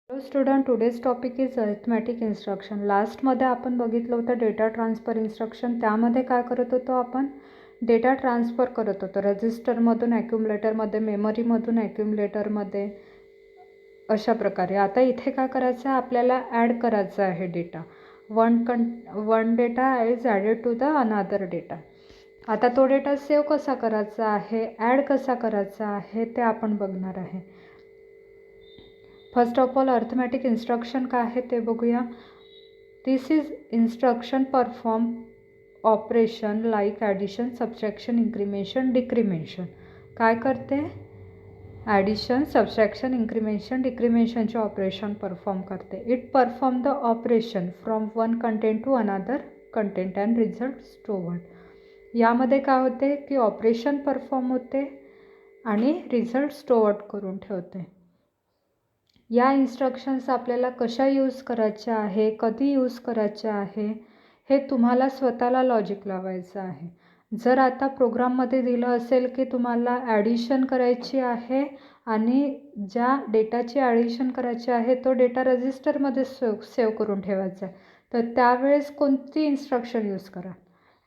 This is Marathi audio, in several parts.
Hello student, today's topic is arithmetic instruction. लास्टमध्ये आपण बघितलं होतं डेटा ट्रान्सफर इन्स्ट्रक्शन. त्यामध्ये काय करत होतो आपण? डेटा ट्रान्सफर करत होतो रजिस्टरमधून ॲक्युमुलेटरमध्ये, मेमरीमधून ॲक्युमुलेटरमध्ये, अशा प्रकारे. आता इथे काय करायचं आहे? आपल्याला ॲड करायचं आहे data. One data is added to the another data. आता तो डेटा सेव्ह कसा करायचा आहे, ॲड कसा करायचा आहे ते आपण बघणार आहे. First of all arithmetic instruction काय आहे ते बघूया. This is instruction perform operation like addition, subtraction, incrementation, decrementation. काय करते? ॲडिशन, सबट्रॅक्शन, इन्क्रिमेशन, डिक्रिमेशनचे ऑपरेशन परफॉर्म करते. It perform the operation from one content to another content and result stored. यामध्ये काय होते की ऑपरेशन परफॉर्म होते आणि रिझल्ट स्टोअर्ड करून ठेवते. या इन्स्ट्रक्शन्स आपल्याला कशा यूज करायच्या आहे, कधी यूज करायच्या आहे, हे तुम्हाला स्वतःला लॉजिक लावायचं आहे. जर आता प्रोग्राममध्ये दिलं असेल की तुम्हाला ॲडिशन करायची आहे आणि ज्या डेटाची ॲडिशन करायची आहे तो डेटा रजिस्टरमध्ये सेव्ह करून ठेवायचा आहे, तर त्यावेळेस कोणती इन्स्ट्रक्शन यूज करा?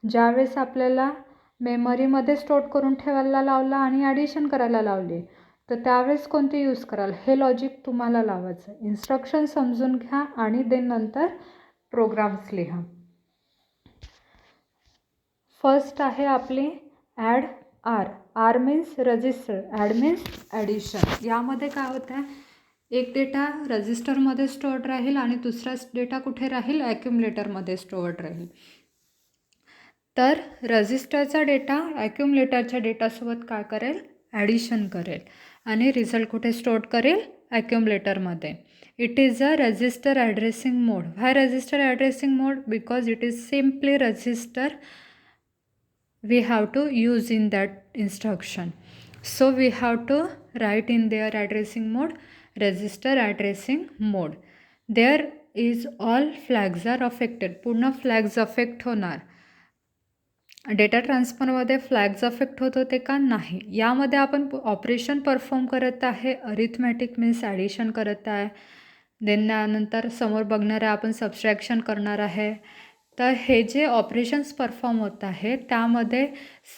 ज्यावेळेस आपल्याला मेमरीमध्ये स्टोअर करून ठेवायला लावला आणि ॲडिशन करायला लावली, तर त्यावेळेस कोणती यूज कराल हे लॉजिक तुम्हाला लावायचं. इन्स्ट्रक्शन समजून घ्या आणि देन नंतर प्रोग्राम्स लिहा. फर्स्ट आहे आपली add R. R means register, add means addition. यामध्ये काय होतं आहे? एक डेटा रजिस्टरमध्ये स्टोअर्ड राहील आणि दुसरा डेटा कुठे राहील? ॲक्युमुलेटरमध्ये स्टोअर्ड राहील. तर रजिस्टरचा डेटा ॲक्युमुलेटरच्या डेटासोबत काय करेल? ॲडिशन करेल आणि रिझल्ट कुठे स्टोअर करेल? ॲक्युमुलेटरमध्ये. It is a register addressing mode. Why register addressing mode? Because it is simply register we have to use in that instruction. So we have to write in their addressing mode register addressing mode. There is all flags are affected. पूर्ण फ्लॅग्स अफेक्ट होणार. डेटा ट्रान्सफरमध्ये फ्लॅग्स अफेक्ट होत होते का? नाही. यामध्ये आपण ऑपरेशन परफॉर्म करत आहे. अरिथमॅटिक मीन्स ॲडिशन करत आहे. देन त्यानंतर समोर बघणार आहे आपण सबट्रॅक्शन करणार आहे. तर हे जे ऑपरेशन्स परफॉर्म होत आहे त्यामध्ये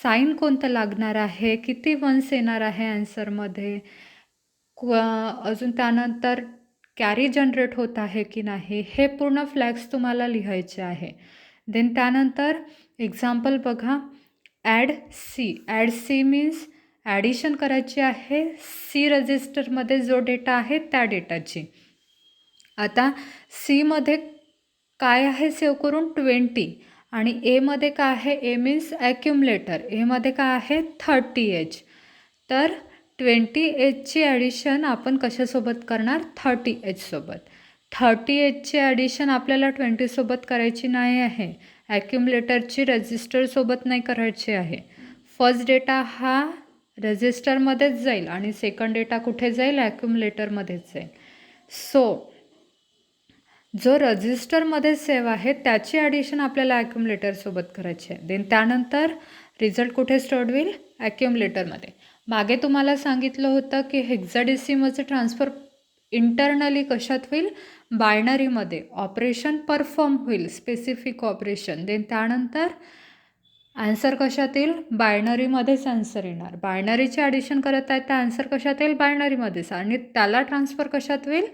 साईन कोणतं लागणार आहे, किती वन्स येणार आहे ॲन्सरमध्ये, अजून त्यानंतर कॅरी जनरेट होत आहे की नाही, हे पूर्ण फ्लॅग्स तुम्हाला लिहायचे आहे. देन त्यानंतर एक्झाम्पल बघा. Add C. Add C means addition करायची आहे सी रजिस्टरमध्ये जो डेटा आहे त्या डेटाची. आता सीमध्ये काय आहे सेव्ह करून? 20. आणि एमध्ये काय आहे? ए मीन्स ॲक्युमुलेटर. एमध्ये काय आहे? 30H. तर 20Hची ॲडिशन आपण कशासोबत करणार? 30H सोबत. 30Hची ॲडिशन आपल्याला 20 सोबत करायची नाही आहे. ॲक्युमुलेटरची रजिस्टरसोबत नाही करायची आहे. फर्स्ट डेटा हा रजिस्टरमध्येच जाईल आणि सेकंड डेटा कुठे जाईल? ॲक्युमुलेटरमध्येच जाईल. सो जो रजिस्टरमध्ये सेव्ह आहे त्याची ॲडिशन आपल्याला ॲक्युमुलेटरसोबत करायची आहे. देन त्यानंतर रिझल्ट कुठे स्टोअर्ड होईल? ॲक्युमुलेटरमध्ये. मागे तुम्हाला सांगितलं होतं की हेक्साडेसिमलचं ट्रान्सफर इंटरनली कशात होईल? बायनरीमध्ये. ऑपरेशन परफॉर्म होईल, स्पेसिफिक ऑपरेशन. देन त्यानंतर आन्सर कशात येईल? बायनरीमध्येच आन्सर येणार. बायनरीचे ॲडिशन करत आहे तर आन्सर कशात येईल? बायनरीमध्येच. आणि त्याला ट्रान्सफर कशात होईल?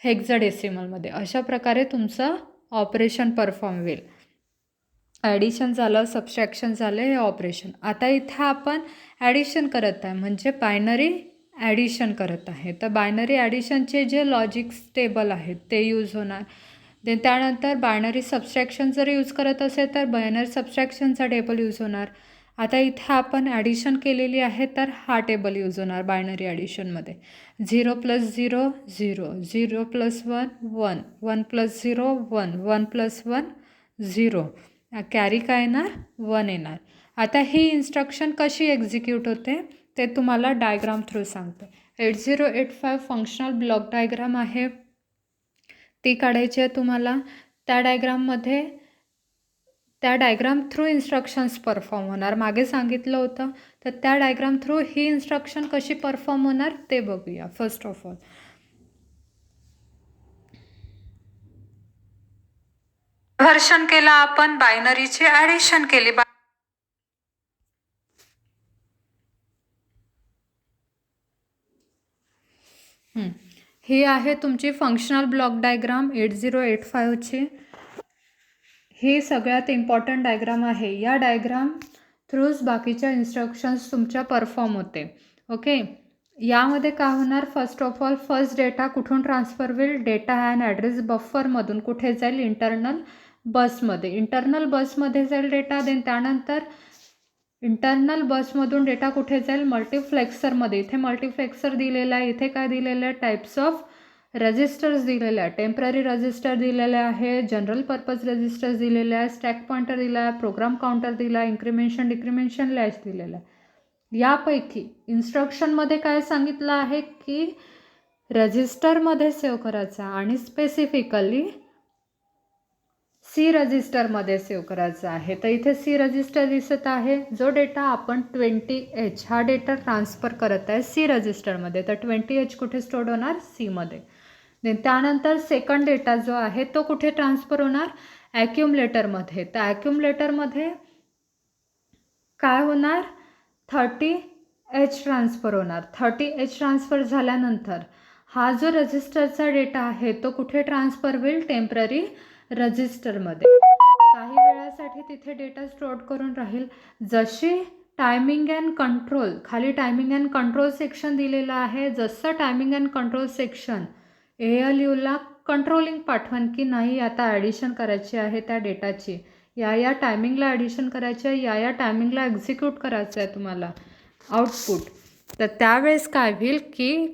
हेक्साडेसिमलमध्ये. अशा प्रकारे तुमचं ऑपरेशन परफॉर्म होईल. ॲडिशन झालं, सबट्रॅक्शन झालं, हे ऑपरेशन. आता इथं आपण ॲडिशन करत आहे म्हणजे बायनरी ॲडिशन करत आहे. तर बायनरी ॲडिशनचे जे लॉजिक्स टेबल आहेत ते यूज होणार. देन त्यानंतर बायनरी सबट्रॅक्शन जर यूज करत असेल तर बायनरी सबट्रॅक्शनचा टेबल यूज होणार. आता इथे आपण ॲडिशन केलेली आहे तर हा टेबल यूज होणार बायनरी ॲडिशनमध्ये. 0 + 0 0, 0 + 1 1, 1 + 0 1, 1 + 1 0. कॅरी काय येणार? 1 येणार. आता ही इन्स्ट्रक्शन कशी एक्झिक्यूट होते ते तुम्हाला डायग्राम थ्रू सांगते. 8085 फंक्शनल ब्लॉक डायग्राम आहे, ती काढायची आहे तुम्हाला. त्या डायग्राम थ्रू इन्स्ट्रक्शन्स परफॉर्म होणार. मागे सांगितलं होतं. तर त्या डायग्राम थ्रू ही इन्स्ट्रक्शन कशी परफॉर्म होणार ते बघूया. फर्स्ट ऑफ ऑल सबव्हर्शन केला आपण, बायनरीची ॲडिशन केली. ही आहे तुमची फंक्शनल ब्लॉक डायग्राम 8085ची. ही सगळ्यात इम्पॉर्टंट डायग्राम आहे. या डायग्राम थ्रूच बाकीच्या इन्स्ट्रक्शन्स तुमच्या परफॉर्म होते. ओके, यामध्ये काय होणार, first of all first data कुठून ट्रान्सफर होईल, डेटा अँड ॲड्रेस बफरमधून कुठे जाईल, इंटरनल बसमध्ये जाईल डेटा. देन त्यानंतर इंटरनल बसमधून डेटा कुठे जाईल, मल्टीप्लेक्सरमध्ये. इथे मल्टीप्लेक्सर दिलेला आहे. इथे काय दिलेलं आहे, टाईप्स ऑफ रजिस्टर्स दिलेले आहे. टेम्पररी रजिस्टर दिलेले आहे, जनरल पर्पज रजिस्टर्स दिलेले आहे, स्टॅक पॉइंटर दिला आहे, प्रोग्राम काउंटर दिला आहे, इन्क्रिमेंशन डिक्रिमेंशन लॅच दिलेलं आहे. यापैकी इन्स्ट्रक्शनमध्ये काय सांगितलं आहे की रजिस्टरमध्ये सेव्ह करायचा आणि स्पेसिफिकली सी रजिस्टरमध्ये सेव्ह करायचा आहे. तर इथे सी रजिस्टर दिसत आहे. जो डेटा आपण 20H हा डेटा ट्रान्सफर करत आहे सी रजिस्टरमध्ये, तर 20H कुठे स्टोअर होणार, सीमध्ये. देन त्यानंतर सेकंड डेटा जो आहे तो कुठे ट्रान्सफर होणार, ॲक्युमुलेटरमध्ये. तर ॲक्युमुलेटरमध्ये काय होणार, 30H ट्रान्सफर होणार. 30H ट्रान्सफर झाल्यानंतर हा जो रजिस्टरचा डेटा आहे तो कुठे ट्रान्सफर होईल, टेम्पररी रजिस्टरमध्ये. काही वेळासाठी तिथे डेटा स्टोअर करून राहील. जशी टायमिंग अँड कंट्रोल, खाली टायमिंग अँड कंट्रोल सेक्शन दिलेलं आहे. जसं टायमिंग अँड कंट्रोल सेक्शन ALUला कंट्रोलिंग पाठवण की नाही आता ॲडिशन करायची आहे त्या डेटाची, या टायमिंगला ॲडिशन करायचं आहे, या टायमिंगला एक्झिक्यूट करायचं आहे तुम्हाला आउटपुट. तर त्यावेळेस काय होईल की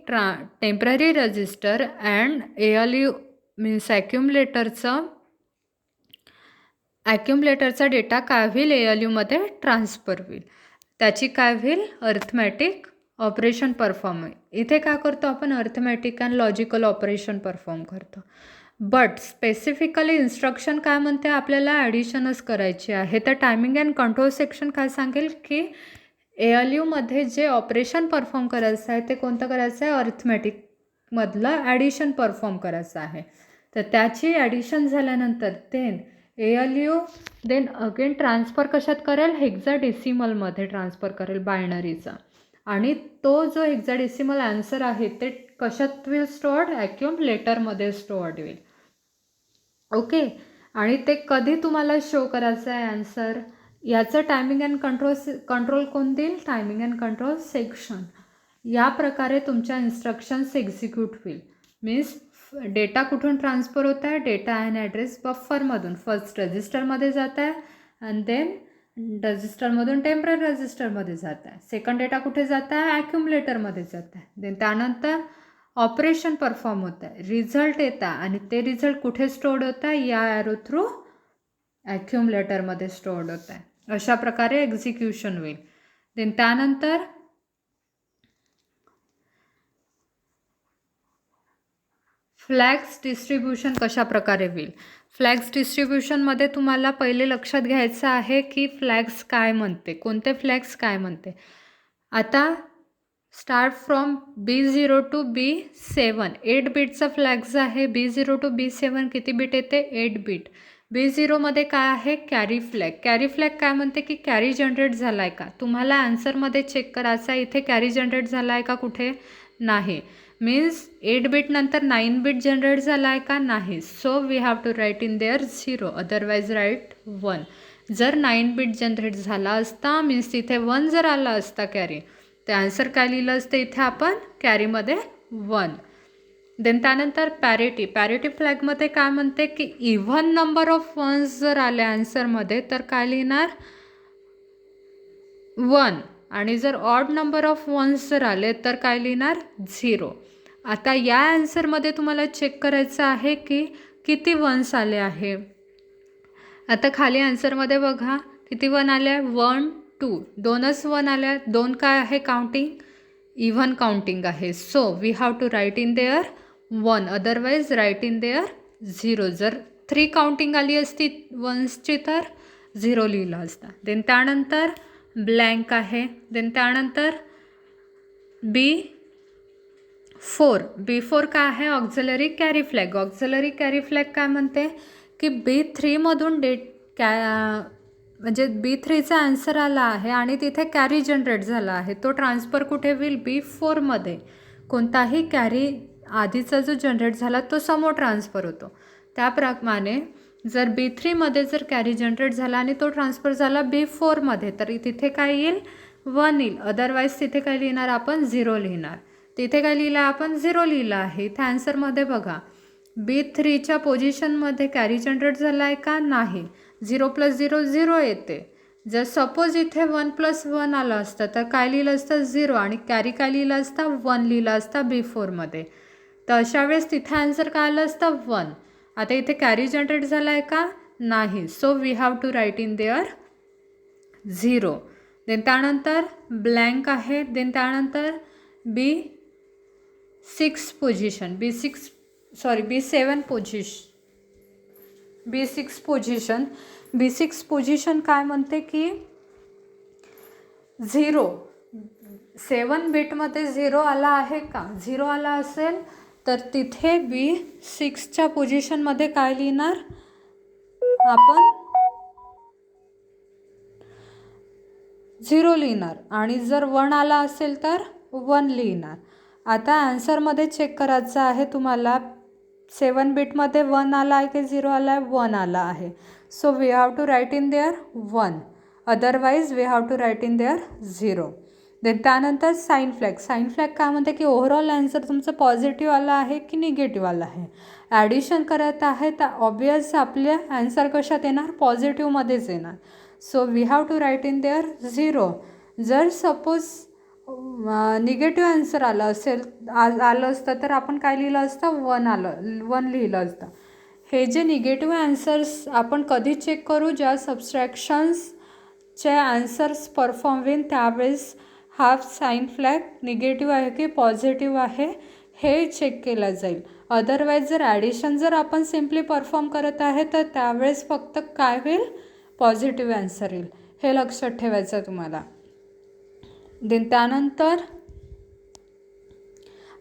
temporary register and ALU means ॲक्युमुलेटरचा डेटा काय होईल, ALUमध्ये ट्रान्सफर होईल. त्याची काय होईल, अर्थमॅटिक ऑपरेशन परफॉर्म. इथे काय करतो आपण, arithmetic and logical operation perform करतो. बट स्पेसिफिकली इन्स्ट्रक्शन काय म्हणते, आपल्याला ॲडिशनच करायची आहे. तर टायमिंग अँड कंट्रोल सेक्शन काय सांगेल की ALUमध्ये जे ऑपरेशन परफॉर्म करायचं आहे ते कोणतं करायचं आहे, अर्थमॅटिकमधलं ॲडिशन परफॉर्म करायचं आहे. तर त्याची ॲडिशन झाल्यानंतर ALU देन अगेन ट्रान्सफर कशात करेल, हेक्साडेसिमलमध्ये ट्रान्सफर करेल बायनरीचा. आणि तो जो हेक्साडेसिमल आन्सर आहे ते कशात विल स्टोअर्ड, ॲक्युमुलेटरमध्ये स्टोअर्ड होईल. ओके, आणि ते कधी तुम्हाला शो करायचं आहे आन्सर, याचं टायमिंग अँड कंट्रोल कोण देईल, टायमिंग अँड कंट्रोल सेक्शन. या प्रकारे तुमच्या इन्स्ट्रक्शन्स एक्झिक्यूट होईल. मीन्स डेटा कुठून ट्रान्सफर होत आहे, डेटा अँड ॲड्रेस बफरमधून फर्स्ट रजिस्टरमध्ये जात आहे आणि देन रजिस्टरमधून टेम्पररी रजिस्टरमध्ये जात आहे. सेकंड डेटा कुठे जात आहे, ॲक्युमुलेटरमध्ये जात आहे. देन त्यानंतर ऑपरेशन परफॉर्म होत आहे, रिझल्ट येत आहे आणि ते रिझल्ट कुठे स्टोअर्ड होत आहे, या ॲरो थ्रू ॲक्युमुलेटरमध्ये स्टोअर्ड होत आहे. अशा प्रकारे एक्झिक्युशन होईल. देन त्यानंतर फ्लॅग्स डिस्ट्रीब्युशन कशा प्रकारे होईल. फ्लॅग्स डिस्ट्रीब्युशनमध्ये तुम्हाला पहिले लक्षात घ्यायचं आहे की फ्लॅग्स काय म्हणते, कोणते फ्लॅग्स काय म्हणते. आता start from B0 to B7 8 बिटचा फ्लॅग्स आहे. B0 to B7 किती बिट येते, 8 बिट. B0मध्ये काय आहे, कॅरी फ्लॅग. कॅरी फ्लॅग काय म्हणते की कॅरी जनरेट झाला आहे का, तुम्हाला आन्सरमध्ये चेक करायचं आहे. इथे कॅरी जनरेट झाला आहे का, कुठे नाही. मीन्स 8 बिट नंतर 9 बिट जनरेट झाला आहे का, नाही. So we have to write in there 0, otherwise write 1. जर 9 बिट जनरेट झाला असता मीन्स तिथे 1 जर आला असता कॅरी, ते आन्सर काय लिहिलं असतं इथे आपण, कॅरीमध्ये 1. देन त्यानंतर पॅरिटी फ्लॅगमध्ये काय म्हणते की इव्हन नंबर ऑफ वन्स जर आले आन्सरमध्ये तर काय लिहिणार, 1. आणि जर ऑड नंबर ऑफ वन्स जर आले तर काय लिहिणार, 0. आता या आन्सरमध्ये तुम्हाला चेक करायचं आहे की किती वन्स आले आहे. आता खाली आन्सरमध्ये बघा किती 1 आले, 1 2, 2च 1 आल्या. 2 काय आहे, काउंटिंग, इव्हन काउंटिंग आहे. So we have to write in there 1, otherwise write in there 0. जर 3 काउंटिंग आली असती वन्सची तर 0 लिहिला असता. देन त्यानंतर ब्लँक आहे. देन त्यानंतर B4 काय आहे, auxiliary carry flag. Auxiliary carry flag काय म्हणते की B3मधून म्हणजे B3चा आन्सर आला आहे आणि तिथे कॅरी जनरेट झाला आहे, तो ट्रान्सफर कुठे होईल? B4मध्ये. कोणताही कॅरी आधीचा जो जनरेट झाला तो समोर ट्रान्सफर होतो. त्याप्रमाणे जर B3मध्ये जर कॅरी जनरेट झाला आणि तो ट्रान्सफर झाला B4मध्ये, तर तिथे काय येईल? 1 येईल. अदरवाईज तिथे काय लिहिणार आपण? 0 लिहिणार. तिथे काय लिहिलं आपण? 0 लिहिलं आहे. इथे आन्सरमध्ये बघा, B3च्या पोझिशनमध्ये कॅरी जनरेट झाला आहे का? नाही. 0 + 0 0 येते. जर सपोज इथे 1 + 1 आलं असतं तर काय लिहिलं असतं? 0 आणि कॅरी काय लिहिलं असतं? 1 लिहिलं असतं B4मध्ये. तर अशा वेळेस तिथे आन्सर काय आलं असतं? 1. आता इथे कॅरी जनरेट झाला आहे का? नाही. So we have to write in there 0. Then त्यानंतर ब्लँक आहे. देन त्यानंतर B6 पोझिशन, B6 पोझिशन काय म्हणते की 0 7 बिटमध्ये 0 आला आहे का? 0 आला असेल तर तिथे B6च्या पोझिशनमध्ये काय लिहिणार आपण? 0 लिहिणार. आणि जर 1 आला असेल तर 1 लिहिणार. आता आन्सरमध्ये चेक करायचं आहे तुम्हाला, 7 बिटमध्ये 1 आला आहे की 0 आला आहे? 1 आला आहे. So we have to write in there 1. Otherwise we have to write in there 0. Then त्यानंतर साईन फ्लॅग. साईन फ्लॅग काय म्हणते की ओव्हरऑल आन्सर तुमचं पॉझिटिव्ह आला आहे की निगेटिव्ह आला आहे. ॲडिशन करत आहे तर ऑब्वियस आपल्या आन्सर कशात येणार? पॉझिटिव्हमध्येच येणार. So we have to write in there 0. जर सपोज निगेटिव्ह आन्सर आलं असतं तर आपण काय लिहिलं असतं? 1 लिहिलं असतं. हे जे निगेटिव्ह आन्सर्स आपण कधी चेक करू? ज्या सबस्ट्रॅक्शन्सचे आन्सर्स परफॉर्म होईल त्यावेळेस हा साईन फ्लॅग निगेटिव्ह आहे की पॉझिटिव्ह आहे हे चेक केलं जाईल. अदरवाईज जर ॲडिशन जर आपण सिम्पली परफॉर्म करत आहे तर त्यावेळेस फक्त काय होईल? पॉझिटिव्ह आन्सर येईल. हे लक्षात ठेवायचं तुम्हाला. देन त्यानंतर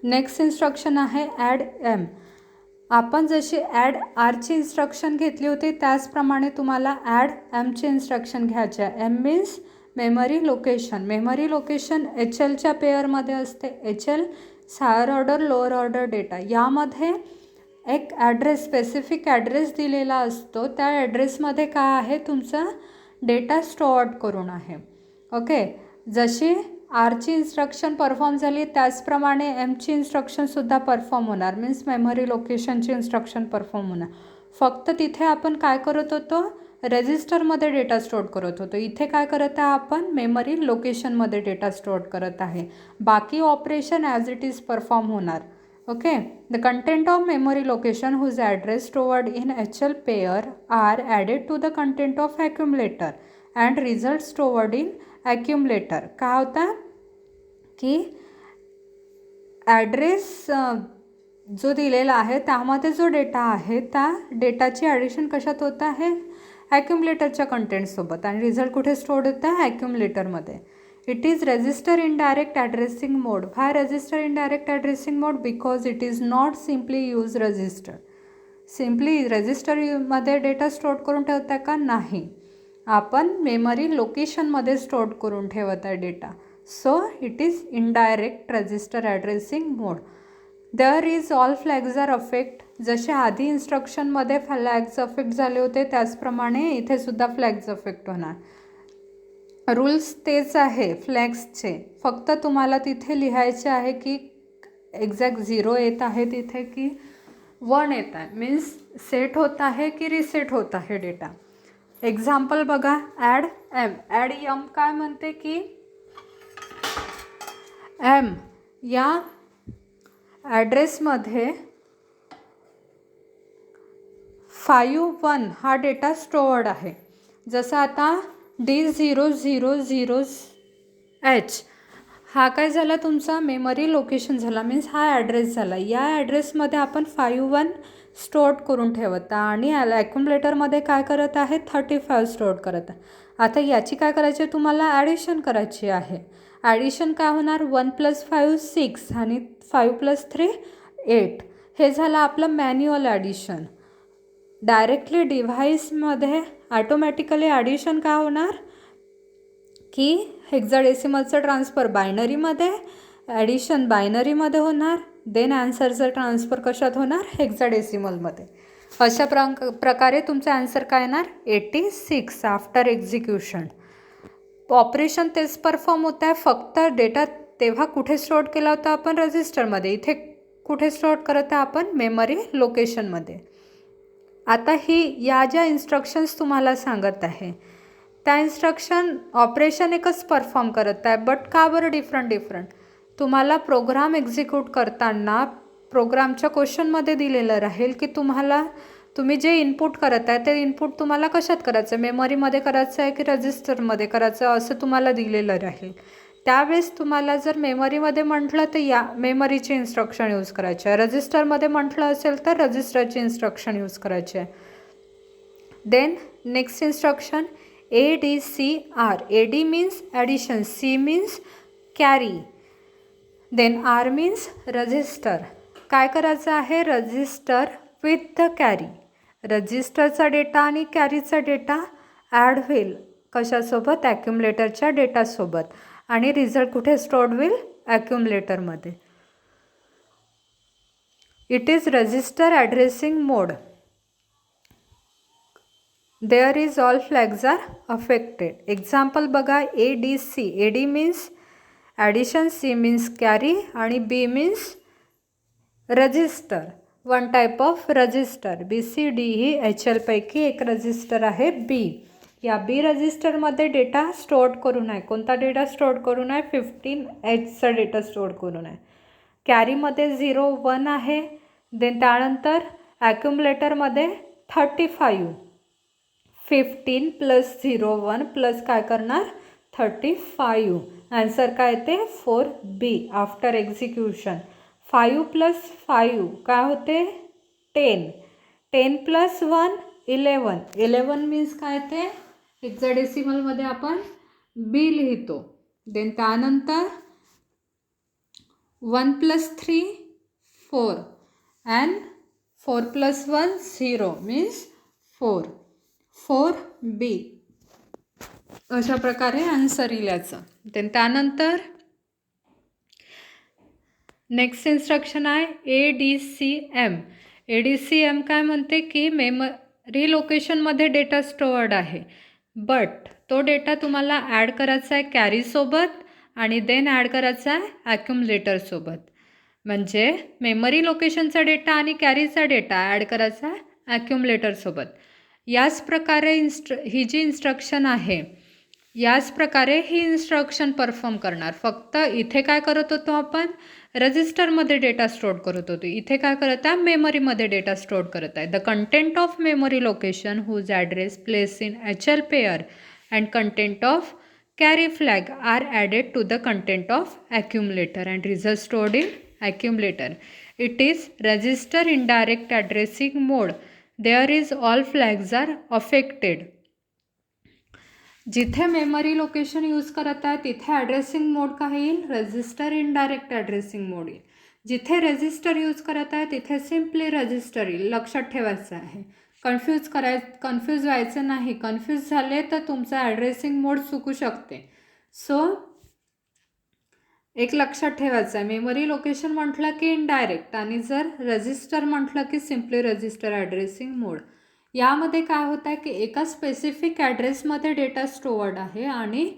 नेक्स्ट इन्स्ट्रक्शन आहे ॲड M. आपण जशी ॲड Rची इन्स्ट्रक्शन घेतली होती त्याचप्रमाणे तुम्हाला ॲड Mची इन्स्ट्रक्शन घ्यायची आहे. M means memory location. Memory location HLच्या पेअरमध्ये असते. HL higher order lower order data. यामध्ये एक ॲड्रेस, स्पेसिफिक ॲड्रेस दिलेला असतो. त्या ॲड्रेसमध्ये काय आहे? तुमचा डेटा स्टोअर्ड करून आहे. ओके. जशी आरची इन्स्ट्रक्शन परफॉर्म झाली त्याचप्रमाणे एमची इन्स्ट्रक्शनसुद्धा परफॉर्म होणार. मीन्स मेमरी लोकेशनची इन्स्ट्रक्शन परफॉर्म होणार. फक्त तिथे आपण काय करत होतो? रजिस्टरमध्ये डेटा स्टोअर करत होतो. इथे काय करत आहे आपण? मेमरी लोकेशनमध्ये डेटा स्टोअर करत आहे. बाकी operation as it is perform होणार. Okay. The content of memory location whose address stored in HL pair are added to the content of accumulator and result stored in accumulator. काय होता की ॲड्रेस जो दिलेला आहे त्यामध्ये जो डेटा आहे त्या डेटाची ॲडिशन कशात होत आहे? ॲक्युमुलेटरच्या कंटेंटसोबत. आणि रिझल्ट कुठे स्टोअर्ड होतं आहे? ॲक्युमुलेटरमध्ये. It is register indirect addressing mode. Why register indirect addressing mode? Because it is not simply use register. Simply रजिस्टरमध्ये डेटा स्टोअर करून ठेवत आहे का? नाही. आपण मेमरी लोकेशनमध्ये स्टोअर करून ठेवत आहे data. So it is indirect register addressing mode. There is all flags are affect. जसे आधी इन्स्ट्रक्शनमध्ये फ्लॅग्स अफेक्ट झाले होते त्याचप्रमाणे इथे सुद्धा फ्लॅग्स अफेक्ट होणार. रूल्स तेच आहे फ्लॅग्सचे. फक्त तुम्हाला तिथे लिहायचे आहे की एक्झॅक्ट 0 येत आहे तिथे की 1 येत आहे. मीन्स सेट होत आहे की रिसेट होत आहे डेटा. एक्झाम्पल बघा. Add M. ॲड M काय म्हणते की M या ॲड्रेसमध्ये 51 हा डेटा स्टोअर्ड आहे. जसं आता D000H हा काय झाला? तुमचा मेमरी लोकेशन झाला. मीन्स हा ॲड्रेस झाला. या ॲड्रेसमध्ये आपण 51 स्टोअर करून ठेवत आणि ॲक्युमुलेटरमध्ये काय करत आहे? 35 स्टोअर करत आहे. आता याची काय करायची आहे? तुम्हाला ॲडिशन करायची आहे. ॲडिशन काय होणार? 1 + 5 6 आणि 5 + 3 8. हे झालं आपलं मॅन्युअल ॲडिशन. डायरेक्टली डिव्हाइसमध्ये ॲटोमॅटिकली ॲडिशन काय होणार की हेक्साडेसिमलचं ट्रान्सफर बायनरीमध्ये, ॲडिशन बायनरीमध्ये होणार, देन ॲन्सरचं ट्रान्सफर कशात होणार हेक्साडेसिमलमध्ये. अशा प्रकारे तुमचा ॲन्सर काय येणार 86 आफ्टर एक्झिक्युशन. ऑपरेशन तेच परफॉर्म होत आहे, फक्त डेटा तेव्हा कुठे स्टोअर केला होता आपण रजिस्टरमध्ये, इथे कुठे स्टोअर करत आहे आपण मेमरी लोकेशनमध्ये. आता या ज्या इन्स्ट्रक्शन्स तुम्हाला सांगत आहे त्या इन्स्ट्रक्शन ऑपरेशन एकच परफॉर्म करत आहे, बट का बरं डिफरंट. तुम्हाला प्रोग्राम एक्झिक्यूट करताना प्रोग्रामच्या क्वेश्चनमध्ये दिलेलं राहील की तुम्ही जे इनपुट करत आहे ते इनपुट तुम्हाला कशात करायचं आहे, मेमरीमध्ये करायचं आहे की रजिस्टरमध्ये करायचं आहे असं तुम्हाला दिलेलं राहील. त्यावेळेस तुम्हाला जर मेमरीमध्ये म्हटलं तर या मेमरीची इन्स्ट्रक्शन यूज करायची आहे, रजिस्टरमध्ये म्हटलं असेल तर रजिस्टरची इन्स्ट्रक्शन यूज करायची आहे. Then next instruction ADCR. AD means addition, C means carry, then R means register. काय करायचं आहे रजिस्टर विथ द कॅरी. रजिस्टरचा डेटा आणि कॅरीचा डेटा ॲड होईल कशासोबत ॲक्युमुलेटरच्या डेटासोबत आणि रिझल्ट कुठे स्टोअर्ड होईल ॲक्युमुलेटरमध्ये. It is register addressing mode. There is all flags are affected. Example बघा ADC. AD means addition, C means carry आणि B means register. One type of register. BCD he HL पैकी एक रजिस्टर आहे B. या B रजिस्टरमध्ये डेटा स्टोअर करून आहे. कोणता डेटा स्टोअर करून आहे 15Hचा डेटा स्टोअर करून आहे. कॅरीमध्ये 0 1 आहे. देन त्यानंतर ॲक्युमुलेटरमध्ये 35 15 + 0 1 प्लस काय करणार 35. आन्सर काय ते 4B आफ्टर एक्झिक्युशन. 5 + 5 काय होते 10. 10 + 1 11. 11 मीन्स काय ते हेक्साडेसिमलमध्ये आपण B लिहितो. देन त्यानंतर 1 + 3 4 अँड 4 + 1 0 मीन्स 4. 4B. अशा प्रकारे आन्सर येईल याचं. देन त्यानंतर नेक्स्ट इन्स्ट्रक्शन आहे ADCM. ADCM काय म्हणते की मेमरी लोकेशनमध्ये डेटा स्टोअर्ड आहे, बट तो डेटा तुम्हाला ॲड करायचा आहे कॅरीसोबत आणि देन ॲड करायचा आहे ॲक्युमुलेटरसोबत. म्हणजे मेमरी लोकेशनचा डेटा आणि कॅरीचा डेटा ॲड करायचा आहे ॲक्युमुलेटरसोबत. याच प्रकारे ही जी इन्स्ट्रक्शन आहे याच प्रकारे ही इन्स्ट्रक्शन परफॉर्म करणार. फक्त इथे काय करत होतो आपण रजिस्टरमध्ये डेटा स्टोअर करत होतो, इथे काय करत आहे मेमरीमध्ये डेटा स्टोअर करत आहे. The content of memory location whose address place in HL pair and content of carry flag are added to the content of accumulator and result stored in accumulator. It is register indirect addressing mode. There is all flags are affected. जिथे मेमरी लोकेशन यूज करत आहे तिथे ॲड्रेसिंग मोड काय येईल रजिस्टर इनडायरेक्ट ॲड्रेसिंग मोड येईल. जिथे रजिस्टर यूज करत आहे तिथे सिम्पली रजिस्टर येईल. लक्षात ठेवायचं आहे, कन्फ्यूज व्हायचं नाही. कन्फ्यूज झाले तर तुमचा ॲड्रेसिंग मोड चुकू शकते. सो एक लक्षात ठेवायचं आहे, मेमरी लोकेशन म्हटलं की इनडायरेक्ट आणि जर रजिस्टर म्हटलं की सिम्पली रजिस्टर ॲड्रेसिंग मोड. यामध्ये काय होतं आहे की एका स्पेसिफिक ॲड्रेसमध्ये डेटा स्टोअर्ड आहे आणि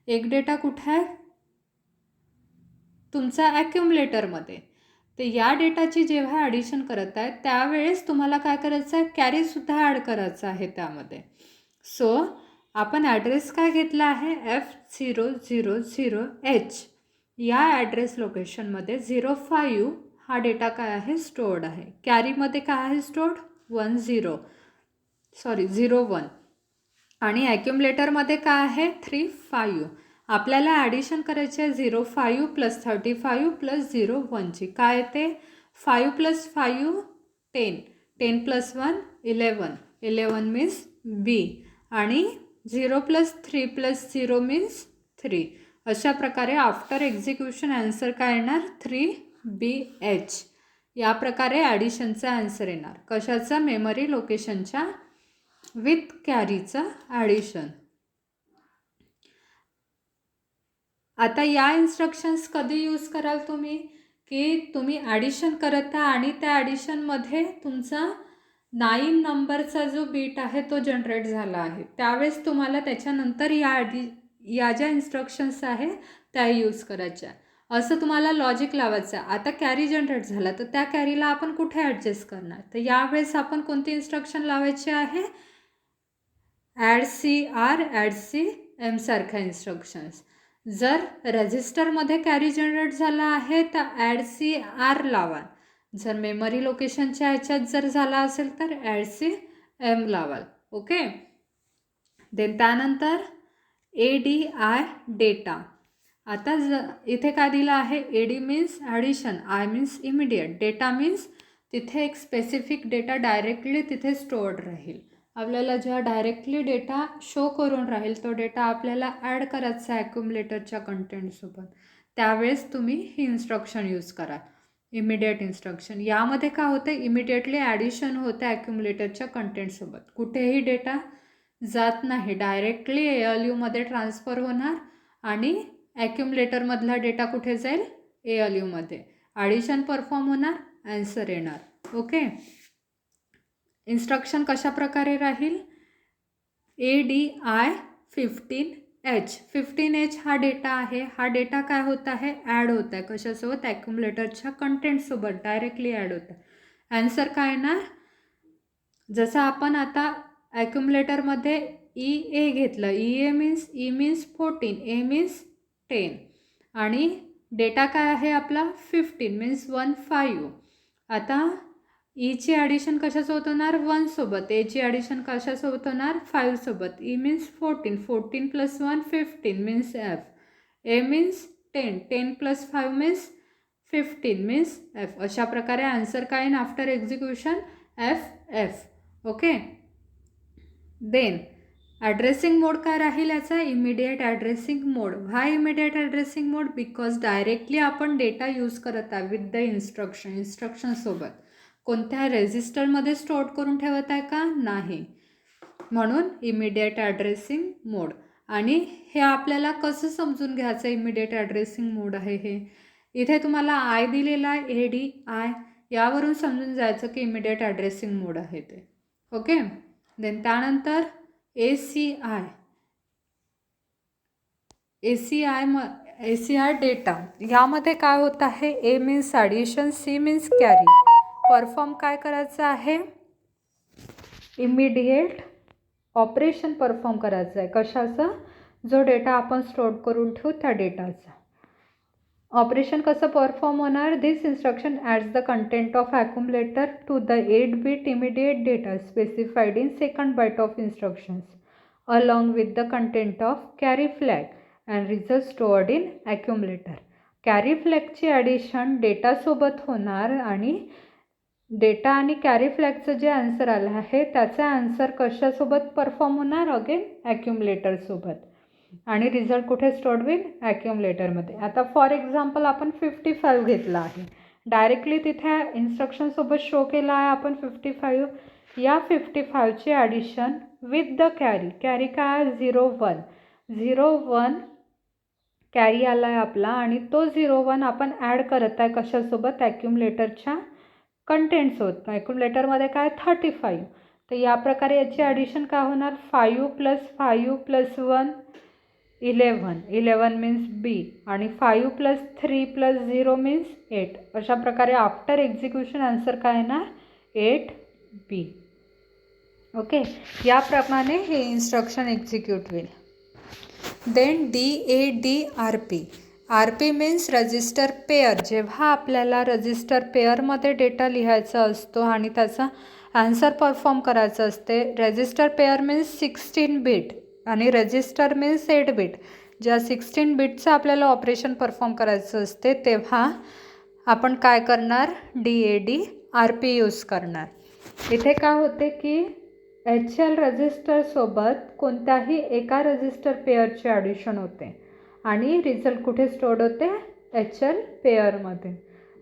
एक डेटा कुठे आहे तुमचा ॲक्युमुलेटरमध्ये. तर या डेटाची जेव्हा ॲडिशन करत आहे त्यावेळेस तुम्हाला काय करायचं आहे कॅरीसुद्धा ॲड करायचं आहे त्यामध्ये. सो आपण ॲड्रेस काय घेतला आहे F000H. या ॲड्रेस लोकेशनमध्ये 05 हा डेटा काय आहे स्टोअर्ड आहे. कॅरीमध्ये काय आहे स्टोअर्ड 01 आणि ॲक्युमुलेटरमध्ये काय आहे 35. आपल्याला ॲडिशन करायचे आहे 05 + 35 + 01ची. काय येते 5 + 5 10. 10 + 1 11. 11 मीन्स B आणि 0 + 3 + 0 मीन्स 3. अशा प्रकारे आफ्टर एक्झिक्युशन आन्सर काय येणार 3BH. या प्रकारे ॲडिशनचा आन्सर येणार. कशाचा? मेमरी लोकेशनच्या विथ कॅरीचं ॲडिशन. आता या इन्स्ट्रक्शन्स कधी यूज कराल तुम्ही, की तुम्ही ॲडिशन करत आहे आणि त्या ॲडिशनमध्ये तुमचा 9 नंबरचा जो बीट आहे तो जनरेट झाला आहे, त्यावेळेस तुम्हाला त्याच्यानंतर या ज्या इन्स्ट्रक्शन्स आहे त्या यूज करायच्या. असं तुम्हाला लॉजिक लावायचं आहे. आता कॅरी जनरेट झाला तर त्या कॅरीला आपण कुठे ॲडजस्ट करणार, तर यावेळेस आपण कोणती इन्स्ट्रक्शन लावायची आहे? Add C R, add C M सारख्या इन्स्ट्रक्शन्स. जर रजिस्टरमध्ये कॅरी जनरेट झाला आहे तर ॲड सी आर लावा. जर मेमरी लोकेशनच्या ह्याच्यात जर झाला असेल तर ॲड सी एम लावाल. ओके. देन त्यानंतर ADI डेटा. आता इथे काय दिलं आहे? AD means addition, I means immediate, data means तिथे एक स्पेसिफिक डेटा डायरेक्टली तिथे स्टोअर्ड राहील. आपल्याला जेव्हा डायरेक्टली डेटा शो करून राहील तो डेटा आपल्याला ॲड करायचा आहे ॲक्युमुलेटरच्या कंटेंटसोबत, त्यावेळेस तुम्ही ही इन्स्ट्रक्शन यूज करा, इमिडिएट इन्स्ट्रक्शन. यामध्ये काय होतं? इमिडिएटली ॲडिशन होतं ॲक्युमुलेटरच्या कंटेंटसोबत. कुठेही डेटा जात नाही, डायरेक्टली ALUमध्ये ट्रान्सफर होणार आणि ॲक्युमुलेटरमधला डेटा कुठे जाईल? ALUमध्ये. ॲडिशन परफॉर्म होणार, आन्सर येणार. ओके. इन्स्ट्रक्शन कशा प्रकारे राहील? ADI 15H. 15H हा डेटा आहे. हा डेटा काय होत आहे? ॲड होत आहे. कशासोबत? ॲक्युमुलेटरच्या कंटेंटसोबत डायरेक्टली ॲड होत आहे. आन्सर काय येणार? जसं आपण आता ॲक्युमुलेटरमध्ये EA घेतलं, EA means E means 14, A means 10 आणि डेटा काय आहे आपला? 15 मीन्स 15. आता ईची ॲडिशन कशासोबत होणार? 1 सोबत. एची ॲडिशन कशासोबत होणार? 5 सोबत. E means 14, 14 + 1 15 means F. A means 10, 10 + 5 means 15 means F. अशा प्रकारे आन्सर काय येईल after execution? FF. Okay. Then addressing mode काय राहील याचा? Immediate addressing mode. Why immediate addressing mode? Because directly आपण डेटा यूज करत आहे विथ द इन्स्ट्रक्शनसोबत. कोणत्या रेजिस्टरमध्ये स्टोअर करून ठेवत आहे का? नाही. म्हणून इमिडिएट ॲड्रेसिंग मोड. आणि हे आपल्याला कसं समजून घ्यायचं इमिडिएट ॲड्रेसिंग मोड आहे हे? इथे तुम्हाला आय दिलेला आहे, ADI, यावरून समजून जायचं की इमिडिएट ॲड्रेसिंग मोड आहे ते. ओके. देन त्यानंतर ACI डेटा. यामध्ये काय होत आहे? A means addition, C means carry. Perform काय करायचं आहे? इमिडिएट ऑपरेशन परफॉर्म करायचं आहे. कशाचं? जो डेटा आपण स्टोअर करून ठेवू त्या डेटाचा. ऑपरेशन कसं परफॉर्म होणार? This instruction adds the content of accumulator to the 8-bit immediate data specified in second byte of instructions along with the content of carry flag and result stored in accumulator. Carry फ्लॅगची ॲडिशन डेटासोबत होणार आणि डेटा आणि कॅरी फ्लॅगचं जे आन्सर आलं आहे त्याचा आन्सर कशासोबत परफॉर्म होणार? अगेन ॲक्युमुलेटरसोबत. आणि रिझल्ट कुठे स्टोअर्ड होईल? ॲक्युमुलेटरमध्ये. आता फॉर एक्झाम्पल आपण 55 घेतला आहे, डायरेक्टली तिथे इन्स्ट्रक्शनसोबत शो केला आहे आपण 55. या 55ची ॲडिशन विथ द कॅरी काय? 01 कॅरी आला आहे आपला आणि तो 01 आपण ॲड करत आहे कशासोबत? ॲक्युमुलेटरच्या कंटेंट्सोबत. ॲक्युमुलेटरमध्ये काय? 35. तर या प्रकारे याची ॲडिशन काय होणार? 5 + 5 + 1 11. 11 मीन्स B आणि 5 + 3 + 0 मीन्स 8. अशा प्रकारे आफ्टर एक्झिक्युशन आन्सर काय येणार? 8B. ओके. याप्रमाणे हे इन्स्ट्रक्शन एक्झिक्यूट होईल. Then DAD-RP. RP means register pair. जेव्हा आपल्याला रजिस्टर पेअरमध्ये डेटा लिहायचा असतो आणि त्याचा आन्सर परफॉर्म करायचं असते. रजिस्टर पेअर मीन्स 16 बीट आणि रजिस्टर मीन्स 8 बीट. ज्या 16 बीटचं आपल्याला ऑपरेशन परफॉर्म करायचं असते तेव्हा आपण काय करणार? DAD-RP यूज करणार. इथे काय होते की HL रजिस्टरसोबत कोणत्याही एका रजिस्टर पेअरचे ॲडिशन होते आणि रिझल्ट कुठे स्टोअर्ड होते? HL पेअरमध्ये.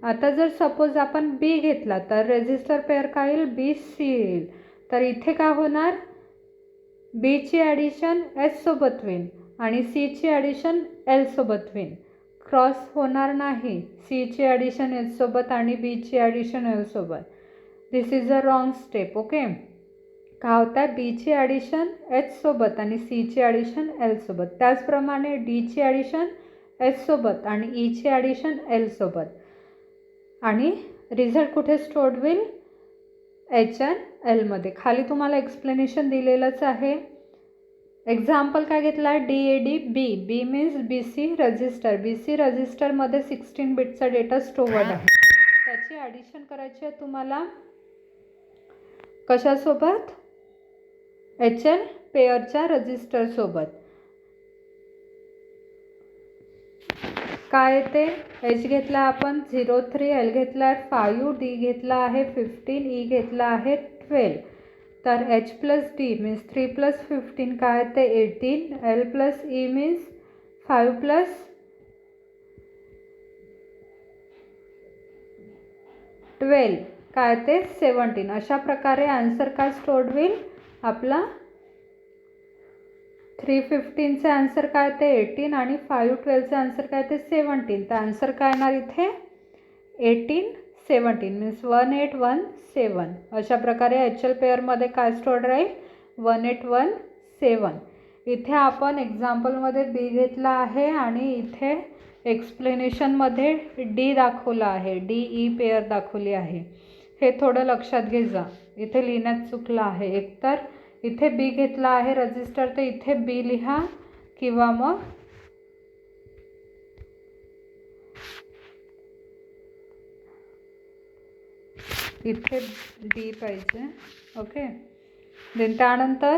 आता जर सपोज आपण बी घेतला तर रेजिस्टर पेअर काय येईल, बी सी येईल. तर इथे काय होणार, बीची ॲडिशन एच सोबत होईल आणि सीची ॲडिशन एल सोबत होईल. क्रॉस होणार नाही सीची ॲडिशन एच सोबत आणि बीची ॲडिशन एल सोबत. This is a wrong step. Okay, काय होतं आहे, बीची ॲडिशन एच सोबत आणि सीची ॲडिशन एल सोबत. त्याचप्रमाणे डीची ॲडिशन एच सोबत आणि ईची ॲडिशन एल सोबत. आणि रिझल्ट कुठे स्टोअर्ड होईल, एच एन एलमध्ये. खाली तुम्हाला एक्सप्लेनेशन दिलेलंच आहे. एक्झाम्पल काय घेतला आहे, D A D B. B means B C register. B C रजिस्टरमध्ये 16 बिटचा डेटा स्टोअर्ड आहे. त्याची ॲडिशन करायची आहे तुम्हाला कशासोबत, एच एल पेअरच्या रजिस्टरसोबत. काय ते, एच घेतला आपण 03, एल घेतला आहे 5, डी घेतला आहे 15, ई घेतला आहे 12. तर एच प्लस डी मीन्स 3 + 15 काय ते 18, एल प्लस ई मीन्स 5 + 12 काय ते 17. अशा प्रकारे आन्सर काय स्टोअर्ड होईल आपला, 315चे आन्सर काय ते 18 आणि 512चे आन्सर काय ते 17. तर आन्सर काय येणार इथे 1817 मीन्स 1817. अशा प्रकारे एच एल पेअरमध्ये काय स्टोअर्ड राहील 1817. इथे आपण एक्झाम्पलमध्ये बी घेतला आहे आणि इथे एक्सप्लेनेशनमध्ये डी दाखवला आहे, डी ई पेअर दाखवली आहे. हे थोडं लक्षात घे जा, इथे लिहिण्यात चुकलं आहे. एकतर इथे बी घेतला आहे रजिस्टर तर इथे बी लिहा किंवा मग इथे डी पाहिजे. ओके, देन त्यानंतर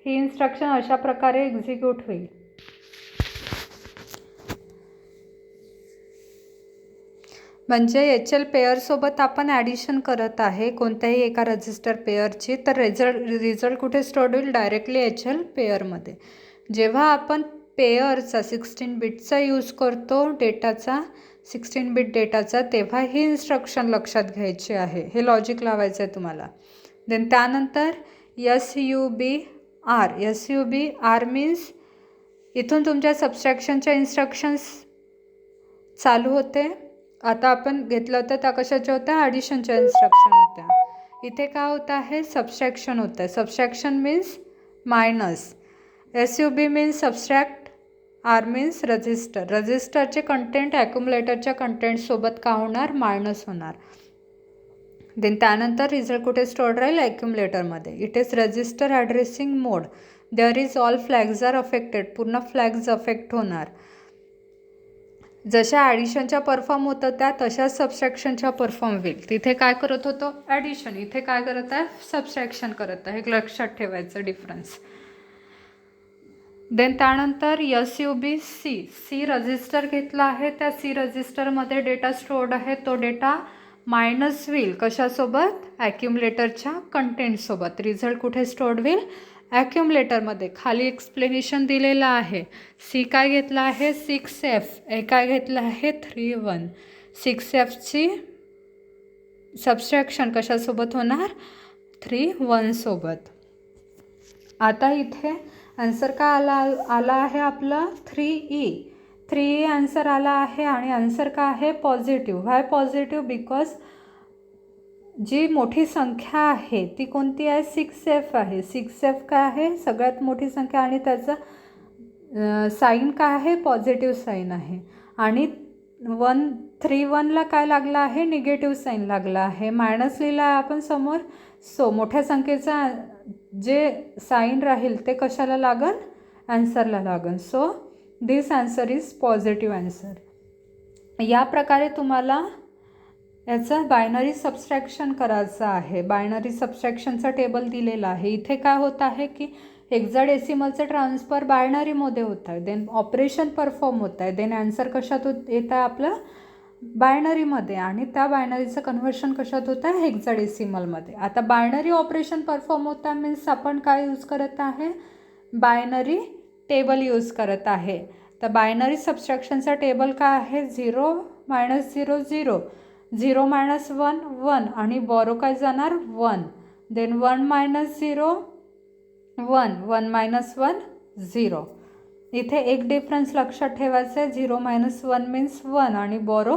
ही इन्स्ट्रक्शन अशा प्रकारे एक्झिक्यूट होईल. म्हणजे एच एल पेअरसोबत आपण ॲडिशन करत आहे कोणत्याही एका रजिस्टर पेअरची. तर रिझल्ट कुठे स्टोअर्ड होईल, डायरेक्टली एच एल पेअरमध्ये. जेव्हा आपण पेअरचा 16 बिटचा यूज करतो डेटाचा, 16 बिट डेटाचा, तेव्हा ही इन्स्ट्रक्शन लक्षात घ्यायची आहे. हे लॉजिक लावायचं आहे तुम्हाला. देन त्यानंतर SUBR. SUBR मीन्स इथून तुमच्या सबस्ट्रॅक्शनच्या इन्स्ट्रक्शन्स चालू होते. आता आपण घेतलं होतं त्या कशाच्या होत्या, ॲडिशनच्या इन्स्ट्रक्शन होत्या. इथे काय होतं आहे, सबस्ट्रॅक्शन होतं आहे. Subtraction means minus. SUB means subtract, R means register. रजिस्टरचे कंटेंट ॲक्युमुलेटरच्या कंटेंटसोबत काय होणार, मायनस होणार. देन त्यानंतर रिझल्ट कुठे स्टोअर्ड राहील, ॲक्युमुलेटरमध्ये. It is register addressing mode. There is all flags are affected. पूर्ण फ्लॅग्स अफेक्ट होणार. जशा ॲडिशनच्या परफॉर्म होतं त्या तशाच सबस्ट्रॅक्शनच्या परफॉर्म होईल. तिथे काय करत होतो ॲडिशन, इथे काय करत आहे सबस्ट्रॅक्शन करत आहे. हे लक्षात ठेवायचं डिफरन्स. देन त्यानंतर SUBC. सी रजिस्टर घेतला आहे, त्या सी रजिस्टरमध्ये डेटा स्टोअर्ड आहे. तो डेटा मायनस होईल कशासोबत, ॲक्युमुलेटरच्या कंटेंटसोबत. रिझल्ट कुठे स्टोअर्ड होईल, ॲक्युमुलेटरमध्ये. खाली एक्सप्लेनेशन दिलेलं आहे. सी काय घेतला आहे 6F, ए काय घेतलं आहे 31. 6Fची सबस्ट्रॅक्शन कशासोबत होणार, 31 सोबत. आता इथे आन्सर काय आला आहे आपलं 3E. 3E आन्सर आला आहे आणि आन्सर काय आहे पॉझिटिव्ह. व्हाय पॉझिटिव्ह, बिकॉज जी मोठी संख्या आहे ती कोणती आहे 6F आहे. 6F काय आहे सगळ्यात मोठी संख्या आणि त्याचा साईन काय आहे पॉझिटिव्ह साईन आहे. आणि 31ला काय लागला आहे निगेटिव्ह साईन लागला आहे, मायनस लिहिला आहे आपण समोर. सो मोठ्या संख्येचा जे साईन राहील ते कशाला लागन, आन्सरला लागन. So this answer is positive answer. या प्रकारे तुम्हाला याचं बायनरी सबस्ट्रॅक्शन करायचं आहे. बायनरी सबस्ट्रॅक्शनचा टेबल दिलेला आहे. इथे काय होत आहे की हेक्साडेसिमलचं ट्रान्सफर बायनरीमध्ये होत आहे, देन ऑपरेशन परफॉर्म होत आहे, देन आन्सर कशात येत आहे आपलं बायनरीमध्ये, आणि त्या बायनरीचं कन्व्हर्शन कशात होतं आहे हेक्साडेसिमलमध्ये. आता बायनरी ऑपरेशन परफॉर्म होत आहे मीन्स आपण काय यूज करत आहे, बायनरी टेबल यूज करत आहे. तर बायनरी सबस्ट्रॅक्शनचा टेबल काय आहे 0 - 0 0 0 मायनस 1 1 आणि बॉरो काय जाणार 1. Then 1 minus 0 1 1 minus 1 0. इथे एक डिफरन्स लक्षात ठेवायचा आहे. 0 मायनस 1 मीन्स 1 आणि बॉरो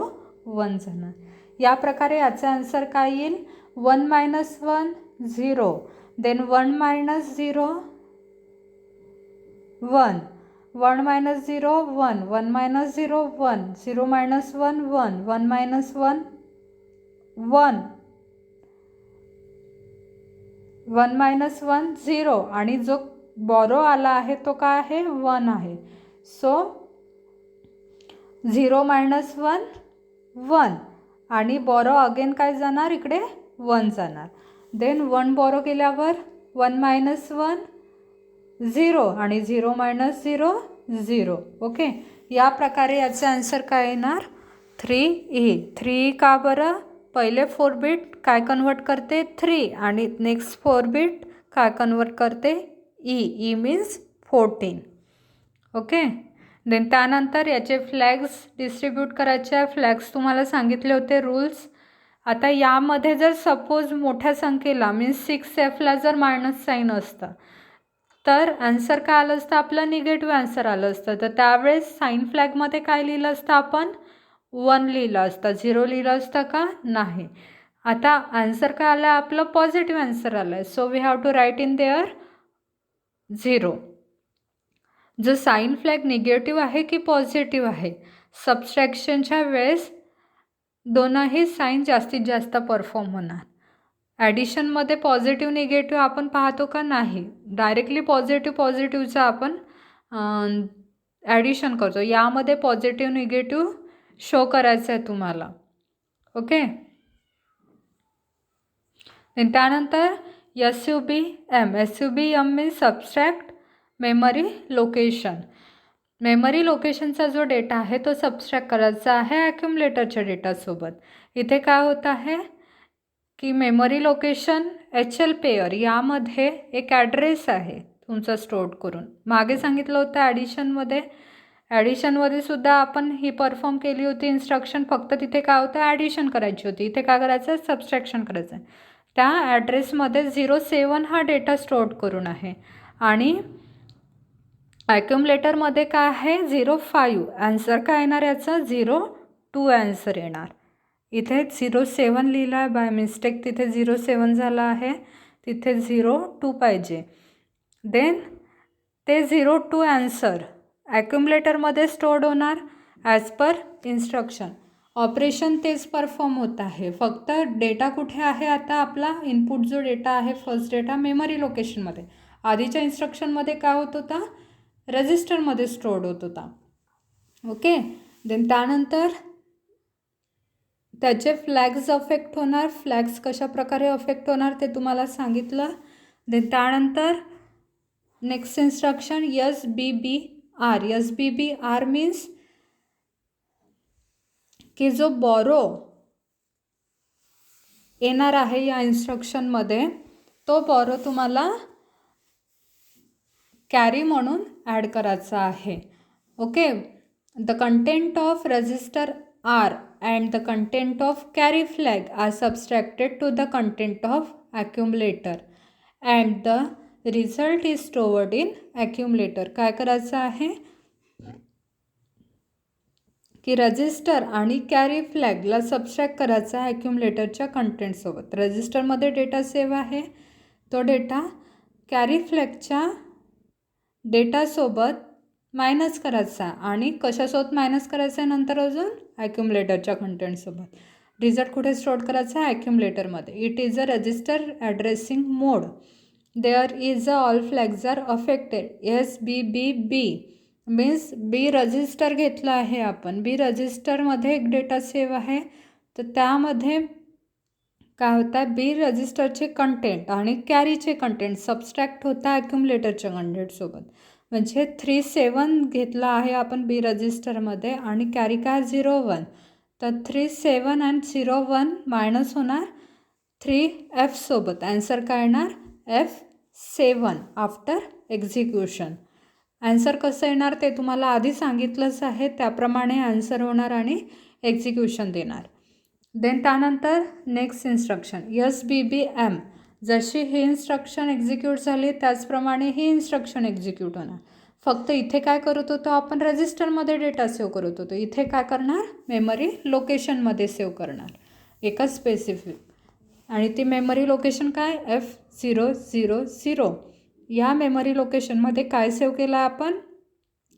1 जाणार. या प्रकारे याचा आन्सर काय येईल 1 minus 1 0. Then 1 minus 0 1 1 minus 0 1 1 minus 0 1 0 minus 1 1 1 minus 1 1 1 minus 1 0 आणि जो बॉरो आला आहे तो काय आहे 1 आहे. सो 0 मायनस 1 1 आणि बॉरो अगेन काय जाणार इकडे 1 जाणार. देन 1 बॉरो केल्यावर 1 मायनस 1 0 आणि 0 मायनस 0 0. ओके, या प्रकारे याचे आन्सर काय येणार 3E. 3E का बरं पहिले 4 बिट काय कन्वर्ट करते 3 आणि नेक्स्ट 4 बिट काय कन्वर्ट करते E मीन्स 14. ओके, देन त्यानंतर याचे फ्लॅग्स डिस्ट्रीब्यूट करायचे. फ्लॅग्स तुम्हाला सांगितले होते रूल्स. आता यामध्ये जर सपोज मोठ्या संख्येला मीन्स 6Fला जर मायनस साईन असतं तर आन्सर काय आलं असतं आपलं निगेटिव्ह आन्सर आलं असतं. तर त्यावेळेस साईन फ्लॅगमध्ये काय लिहिलं असतं आपण 1 लिहिलं असतं. 0 लिहिलं असतं का नाही. आता आन्सर काय आलं आपलं पॉझिटिव्ह आन्सर आलं आहे. So we have to write in there 0. जो साईन फ्लॅग निगेटिव्ह आहे की पॉझिटिव्ह आहे सबस्ट्रॅक्शनच्या वेळेस दोनही साईन जास्तीत जास्त परफॉर्म होणार. ॲडिशनमध्ये पॉझिटिव्ह निगेटिव्ह आपण पाहतो का नाही. डायरेक्टली पॉझिटिव्हचं आपण ॲडिशन करतो. यामध्ये पॉझिटिव्ह निगेटिव्ह शो करायचं आहे तुम्हाला. ओके, त्यानंतर SUBM. SUBM means subtract memory location. Memory लोकेशनचा जो डेटा आहे तो सबस्ट्रॅक्ट करायचा आहे ॲक्युमुलेटरच्या डेटासोबत. इथे काय होत आहे की मेमरी लोकेशन HL पेअर यामध्ये एक ॲड्रेस आहे तुमचा स्टोअर करून. मागे सांगितलं होतं ॲडिशनमध्ये सुद्धा आपण ही परफॉर्म केली होती इन्स्ट्रक्शन. फक्त तिथे काय होतं ॲडिशन करायची होती. इथे काय करायचं आहे सबस्ट्रॅक्शन करायचं आहे. त्या ॲड्रेसमध्ये 07 हा डेटा स्टोअर करून आहे आणि ॲक्युमुलेटरमध्ये काय आहे 05. आन्सर काय येणार याचा 02 आन्सर येणार. इथे 07 लिहिला आहे बाय मिस्टेक. तिथे 07 झाला आहे, तिथे 02 पाहिजे. देन ते 02 आन्सर ॲक्युमुलेटरमध्ये स्टोअर्ड होणार ॲज पर इन्स्ट्रक्शन. ऑपरेशन तेच परफॉर्म होत आहे. फक्त डेटा कुठे आहे आता आपला इनपुट जो डेटा आहे फर्स्ट डेटा मेमरी लोकेशनमध्ये. आधीच्या इन्स्ट्रक्शनमध्ये काय होत होता रजिस्टरमध्ये स्टोअर्ड होत होता. ओके, देन त्यानंतर त्याचे फ्लॅग्स अफेक्ट होणार. फ्लॅग्स कशा प्रकारे अफेक्ट होणार ते तुम्हाला सांगितलं. देन त्यानंतर next instruction SBBR. SBBR means की जो बॉरो येणार आहे या इन्स्ट्रक्शनमध्ये तो बॉरो तुम्हाला कॅरी म्हणून ॲड करायचा आहे. Okay, the content of register R and the content of carry flag are subtracted to the content of accumulator and the result is stored in accumulator. काय करायचं आहे की रजिस्टर आणि कॅरी फ्लॅगला सबस्ट्रॅक्ट करायचा आहे ॲक्युमुलेटरच्या कंटेंटसोबत. रजिस्टरमध्ये डेटा सेव्ह आहे, तो डेटा कॅरी फ्लॅगच्या डेटासोबत मायनस करायचा आणि कशासोबत मायनस करायचा आहे नंतर अजून ॲक्युमुलेटरच्या कंटेंटसोबत. रिझल्ट कुठे स्टोअर करायचा आहे ॲक्युमुलेटरमध्ये. It is a register addressing mode. There is a all flags are affected. SBBB means B register घेतला आहे आपण. बी रजिस्टरमध्ये एक डेटा सेव्ह आहे, तर त्यामध्ये काय होतं आहे बी रजिस्टरचे कंटेंट आणि कॅरीचे कंटेंट सबस्ट्रॅक्ट होता ॲक्युमुलेटरच्या कंटेंटसोबत. म्हणजे 37 घेतला आहे आपण बी रजिस्टरमध्ये आणि कॅरी काय 01. तर 37 अँड 01 मायनस होणार 3F सोबत. आन्सर काय येणार F7 आफ्टर एक्झिक्युशन. आन्सर कसं येणार ते तुम्हाला आधी सांगितलंच आहे, त्याप्रमाणे आन्सर होणार आणि एक्झिक्युशन देणार. देन त्यानंतर नेक्स्ट इन्स्ट्रक्शन SBBM. जशी ही इन्स्ट्रक्शन एक्झिक्यूट झाली त्याचप्रमाणे ही इन्स्ट्रक्शन एक्झिक्यूट होणार. फक्त इथे काय करत होतो आपण, रजिस्टरमध्ये डेटा सेव्ह करत होतो. इथे काय करणार, मेमरी लोकेशनमध्ये सेव्ह करणार एका स्पेसिफिक. आणि ती मेमरी लोकेशन काय, F000. या मेमरी लोकेशनमध्ये काय सेव्ह केलं आपण,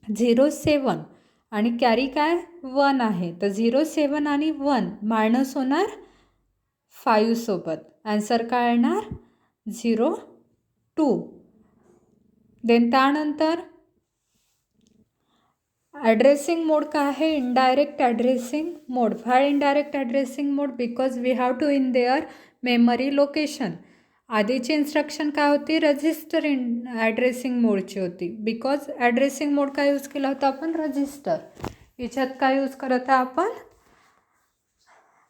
07. आणि कॅरी काय 1 आहे. तर 07 आणि 1 मायनस होणार 5 सोबत. ॲन्सर काय येणार 02. देन त्यानंतर ॲड्रेसिंग मोड काय आहे, indirect addressing mode. Why indirect addressing mode, because we have to in there memory location. आधीची इन्स्ट्रक्शन काय होती, रजिस्टर ॲड्रेसिंग मोडची होती. बिकॉज ॲड्रेसिंग मोड काय यूज केला होता आपण, रजिस्टर. याच्यात काय यूज करत आहे आपण,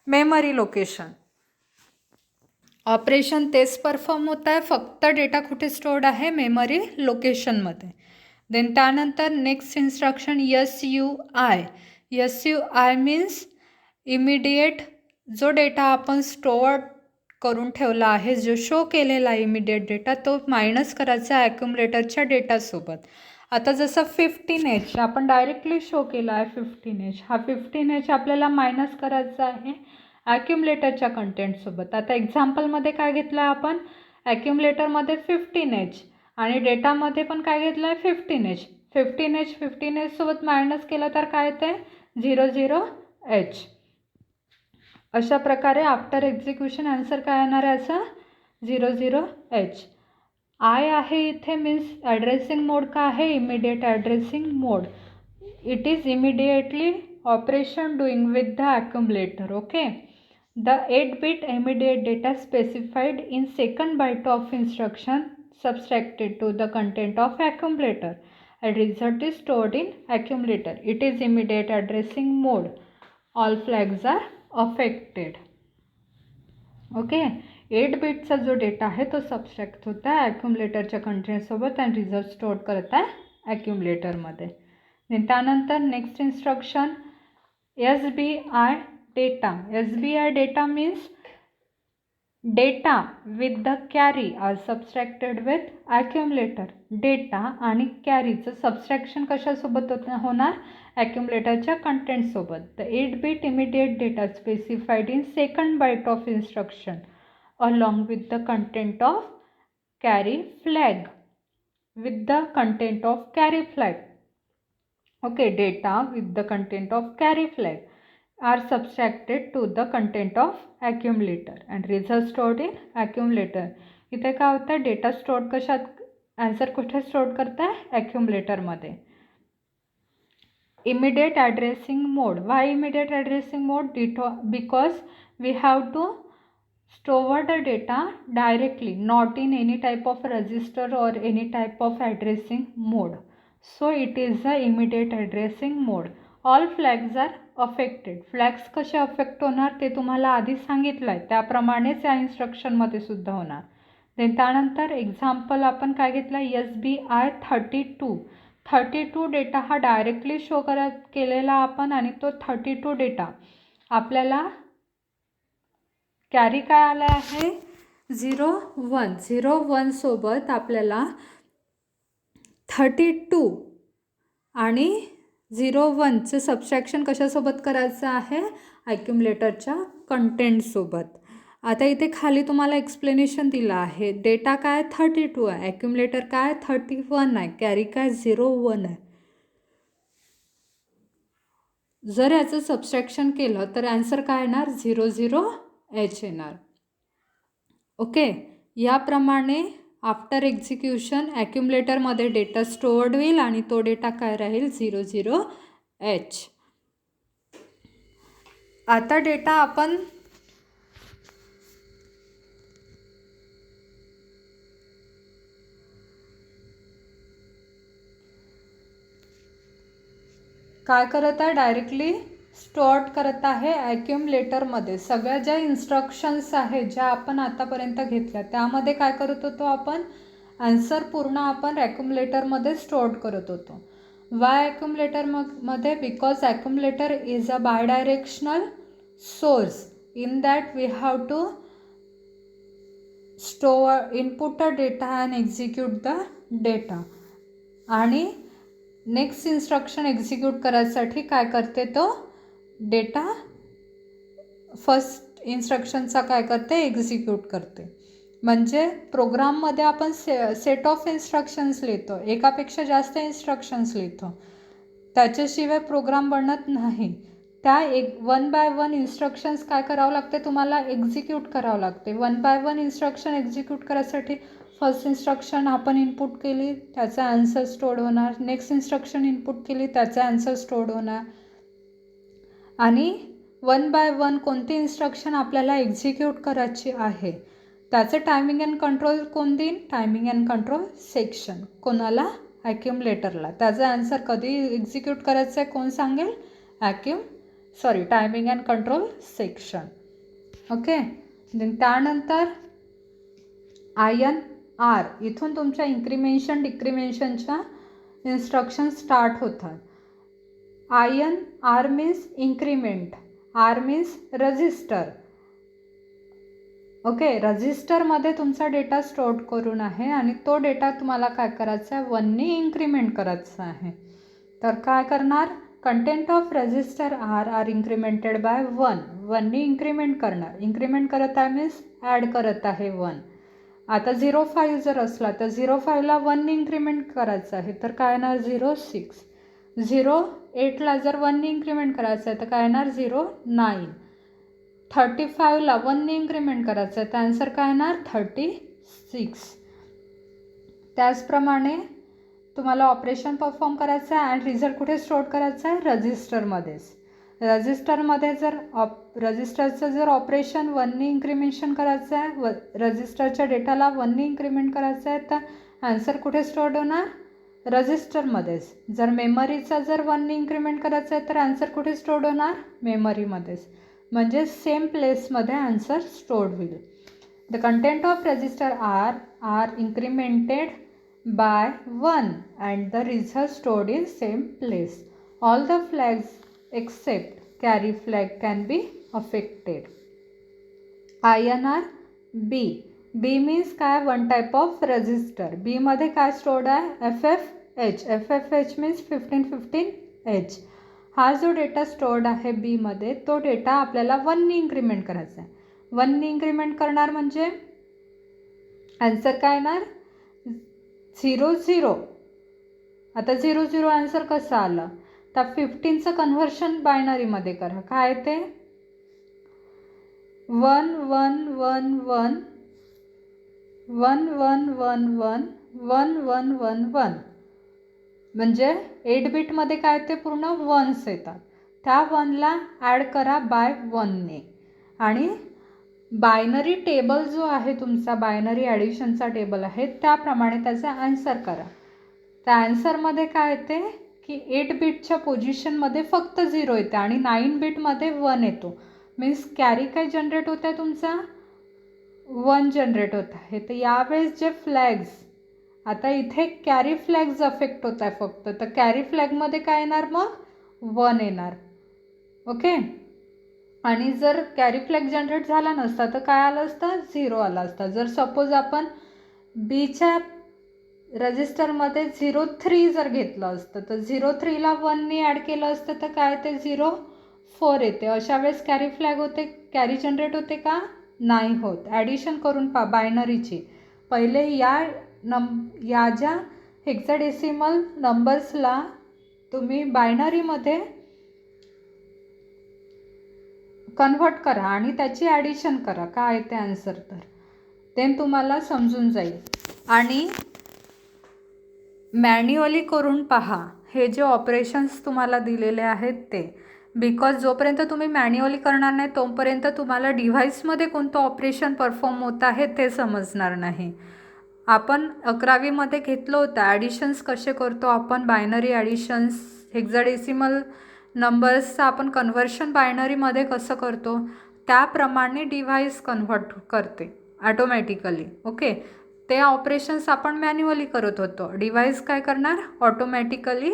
मेमरी लोकेशन. ऑपरेशन तेच परफॉर्म होत आहे, फक्त डेटा कुठे स्टोर्ड आहे, मेमरी लोकेशनमध्ये. देन त्यानंतर next instruction SUI. SUI means immediate. जो डेटा आपण स्टोअर करून ठेवला आहे, जो शो केलेला आहे इमिडिएट डेटा, तो मायनस करायचा आहे ॲक्युमुलेटरच्या डेटासोबत. आता जसं 15H आपण डायरेक्टली शो केला आहे 15H. हा 15H आपल्याला मायनस करायचा आहे ॲक्युमुलेटरच्या कंटेंटसोबत. आता एक्झाम्पलमध्ये काय घेतलं आहे आपण, ॲक्युमुलेटरमध्ये 15H आणि डेटामध्ये पण काय घेतलं आहे 15H. 15H सोबत मायनस केलं तर काय येते 00H. अशा प्रकारे आफ्टर एक्झिक्युशन आन्सर काय येणार आहे याचा 00H. आय आहे इथे मीन्स ॲड्रेसिंग मोड का आहे, immediate addressing mode. It is immediately operation doing with the accumulator. Okay. The 8-bit immediate data specified in second byte of instruction subtracted to the content of accumulator and result is stored in accumulator. It is immediate addressing mode. All flags are affected. Okay. 8-bitचा जो डेटा आहे तो सबस्ट्रॅक्ट होता आहे ॲक्युमुलेटरच्या कंटेंटसोबत आणि रिझल्ट स्टोअर करत आहे ॲक्युमुलेटरमध्ये. त्यानंतर next instruction SBI data. SBI data means data with the carry are subtracted with accumulator. Data आणि कॅरीचं सबस्ट्रॅक्शन कशासोबत होणार, ॲक्युमुलेटरच्या कंटेंटसोबत. The 8-bit immediate data specified in second byte of instruction along with the content of carry flag. With the content of carry flag. Okay, data with the content of carry flag are subtracted to the content of accumulator and result stored in accumulator. इथे काय होतं आहे, डेटा स्टोअर कशात, आन्सर कुठे स्टोअर करताय ॲक्युमुलेटरमध्ये. Immediate addressing mode. Why immediate addressing mode, because we have to store the data directly, not in any type of register or any type of addressing mode. So it is the immediate addressing mode. All flags are affected. Flags कसे अफेक्ट होणार ते तुम्हाला आधीच सांगितलं आहे, त्याप्रमाणेच या इन्स्ट्रक्शनमध्ये सुद्धा होणार. त्यानंतर एक्झाम्पल आपण काय घेतलं, SBI 32 डेटा हा डायरेक्टली शो केलेला आपण आणि तो 32 डेटा आपल्याला कॅरी काय आला आहे 01 सोबत आपल्याला 32 आणि 01चं सबस्ट्रॅक्शन कशासोबत करायचं आहे, ॲक्युमुलेटरच्या कंटेंटसोबत. आता इथे खाली तुम्हाला एक्सप्लेनेशन दिलं आहे. डेटा काय 32 आहे, ॲक्युमुलेटर काय 31 आहे, कॅरी काय 01 आहे. जर याचं सबस्ट्रॅक्शन केलं तर ॲन्सर काय येणार 00H येणार. ओके. याप्रमाणे आफ्टर एक्झिक्युशन ॲक्युमुलेटरमध्ये डेटा स्टोअर्ड होईल आणि तो डेटा काय राहील 00H. आता डेटा आपण काय करत आहे, डायरेक्टली स्टोअर करत आहे ॲक्युमुलेटरमध्ये. सगळ्या ज्या इन्स्ट्रक्शन्स आहेत ज्या आपण आतापर्यंत घेतल्या त्यामध्ये काय करत होतो आपण, आन्सर पूर्ण आपण ॲक्युमुलेटरमध्ये स्टोअर करत होतो. वाय ॲक्युमुलेटरमध्ये, because accumulator is a bidirectional source In that we have to store, input the data and execute the data. आणि नेक्स्ट इन्स्ट्रक्शन एक्झिक्यूट करायसाठी काय करते, तो डेटा फर्स्ट इन्स्ट्रक्शनचा काय करते, एक्झिक्यूट करते. म्हणजे प्रोग्राममध्ये आपण सेट ऑफ इन्स्ट्रक्शन्स लिहितो, एकापेक्षा जास्त इन्स्ट्रक्शन्स लिहितो, त्याच्याशिवाय प्रोग्राम बनत नाही. त्या वन बाय वन इन्स्ट्रक्शन्स काय करावं लागते, तुम्हाला एक्झिक्यूट करावं लागते. One by one instruction execute करायसाठी फर्स्ट इन्स्ट्रक्शन आपण इनपुट केली, त्याचा आन्सर स्टोअर होणार. नेक्स्ट इन्स्ट्रक्शन इनपुट केली, त्याचा आन्सर स्टोअर होणार. आणि वन बाय वन कोणती इन्स्ट्रक्शन आपल्याला एक्झिक्यूट करायची आहे त्याचं टायमिंग अँड कंट्रोल कोण देईन, टायमिंग अँड कंट्रोल सेक्शन. कोणाला, ॲक्युमुलेटरला. त्याचा आन्सर कधी एक्झिक्यूट करायचं आहे कोण सांगेल, timing and control section. Okay. त्यानंतर INR, इथून तुमच्या इन्क्रिमेंशन डिक्रिमेंशनच्या इन्स्ट्रक्शन स्टार्ट होतात. INR means increment, R means register. Okay. रजिस्टरमध्ये तुमचा डेटा स्टोअर करून आहे आणि तो डेटा तुम्हाला काय करायचा आहे, 1नी इन्क्रिमेंट करायचा आहे. तर काय करणार, content of register are incremented by 1नी इन्क्रिमेंट करणार. इन्क्रिमेंट करत आहे मीन्स ॲड करत आहे 1. आता 05 जर असला तर 05ला 1नी इन्क्रिमेंट करायचं आहे, तर काय येणार 06. 08ला जर 1नी इन्क्रिमेंट करायचं आहे तर काय येणार 09. 35ला 1नी इन्क्रिमेंट करायचं आहे तर आन्सर काय येणार 36. त्याचप्रमाणे तुम्हाला ऑपरेशन परफॉर्म करायचं आहे आणि रिझल्ट कुठे स्टोअर करायचा आहे, रजिस्टरमध्येच. रजिस्टरमध्ये जर रजिस्टरचं जर ऑपरेशन 1नी इन्क्रिमेंशन करायचं आहे, रजिस्टरच्या डेटाला 1नी इन्क्रिमेंट करायचं आहे, तर आन्सर कुठे स्टोअर होणार, रजिस्टरमध्येच. जर मेमरीचा जर 1नी इन्क्रिमेंट करायचं आहे तर आन्सर कुठे स्टोअर होणार, मेमरीमध्येच. म्हणजे सेम प्लेसमध्ये आन्सर स्टोअर्ड होईल. The content of register are incremented by 1 and the result stored in same place. All the flags except carry flag can be affected. INR B. B means काय, वन टाइप ऑफ रजिस्टर. बी मध्ये काय स्टोअर्ड आहे, FFH. FFH means 1515H. हा जो डेटा स्टोअर्ड आहे बी मध्ये, तो डेटा आपल्याला 1नी इन्क्रिमेंट करायचा आहे. 1नी इन्क्रिमेंट करणार म्हणजे आन्सर काय येणार 00. आता 00 आन्सर कसं आलं, तर 15चं कन्व्हर्शन बायनरीमध्ये करा. काय ते 1 1 1 1 1 1 1 1 1 1 1 1, म्हणजे 8 बिटमध्ये काय ते पूर्ण वन्स येतात. त्या 1ला ॲड करा बाय 1ने. आणि बायनरी टेबल जो आहे तुमचा, बायनरी ॲडिशनचा टेबल आहे, त्याप्रमाणे त्याचा आन्सर करा. त्या आन्सरमध्ये काय येते की 8 बिटच्या पोझिशनमध्ये फक्त 0 येते आणि 9 बिटमध्ये 1 येतो. मीन्स कॅरी काय जनरेट होत आहे तुमचा, 1 जनरेट होत आहे. तर यावेळेस जे फ्लॅग्स, आता इथे कॅरी फ्लॅग्स अफेक्ट होत आहे फक्त, तर कॅरी फ्लॅगमध्ये काय येणार मग 1 येणार. ओके. आणि जर कॅरी फ्लॅग जनरेट झाला नसता तर काय आलं असतं, 0 आला असता. जर सपोज आपण बीच्या रजिस्टरमध्ये 03 जर घेतलं असतं तर 03ला 1नी ॲड केलं असतं तर काय ते 04 येते. अशा वेळेस कॅरी फ्लॅग होते, कॅरी जनरेट होते का, नाही होत. ॲडिशन करून पहा बायनरीची. पहिले या ज्या हेक्साडेसिमल नंबर्सला तुम्ही बायनरीमध्ये कन्व्हर्ट करा आणि त्याची ॲडिशन करा, काय येते आन्सर, तर ते तुम्हाला समजून जाईल. आणि मॅन्युअली करून पहा हे जे ऑपरेशन्स तुम्हाला दिलेले आहेत ते, बिकॉज जोपर्यंत तुम्ही मॅन्युअली करणार नाही तोपर्यंत तुम्हाला डिव्हाइसमध्ये कोणतं ऑपरेशन परफॉर्म होत आहे ते समजणार नाही. आपण 11वीमध्ये घेतलं होतं ॲडिशन्स कसे करतो आपण, बायनरी ॲडिशन्स, हेक्साडेसिमल नंबर्सचं आपण कन्व्हर्शन बायनरीमध्ये कसं करतो, त्याप्रमाणे डिव्हाइस कन्व्हर्ट करते ॲटोमॅटिकली. ओके. ते ऑपरेशन्स आपण मॅन्युअली करत होतो, डिव्हाइस काय करणार automatically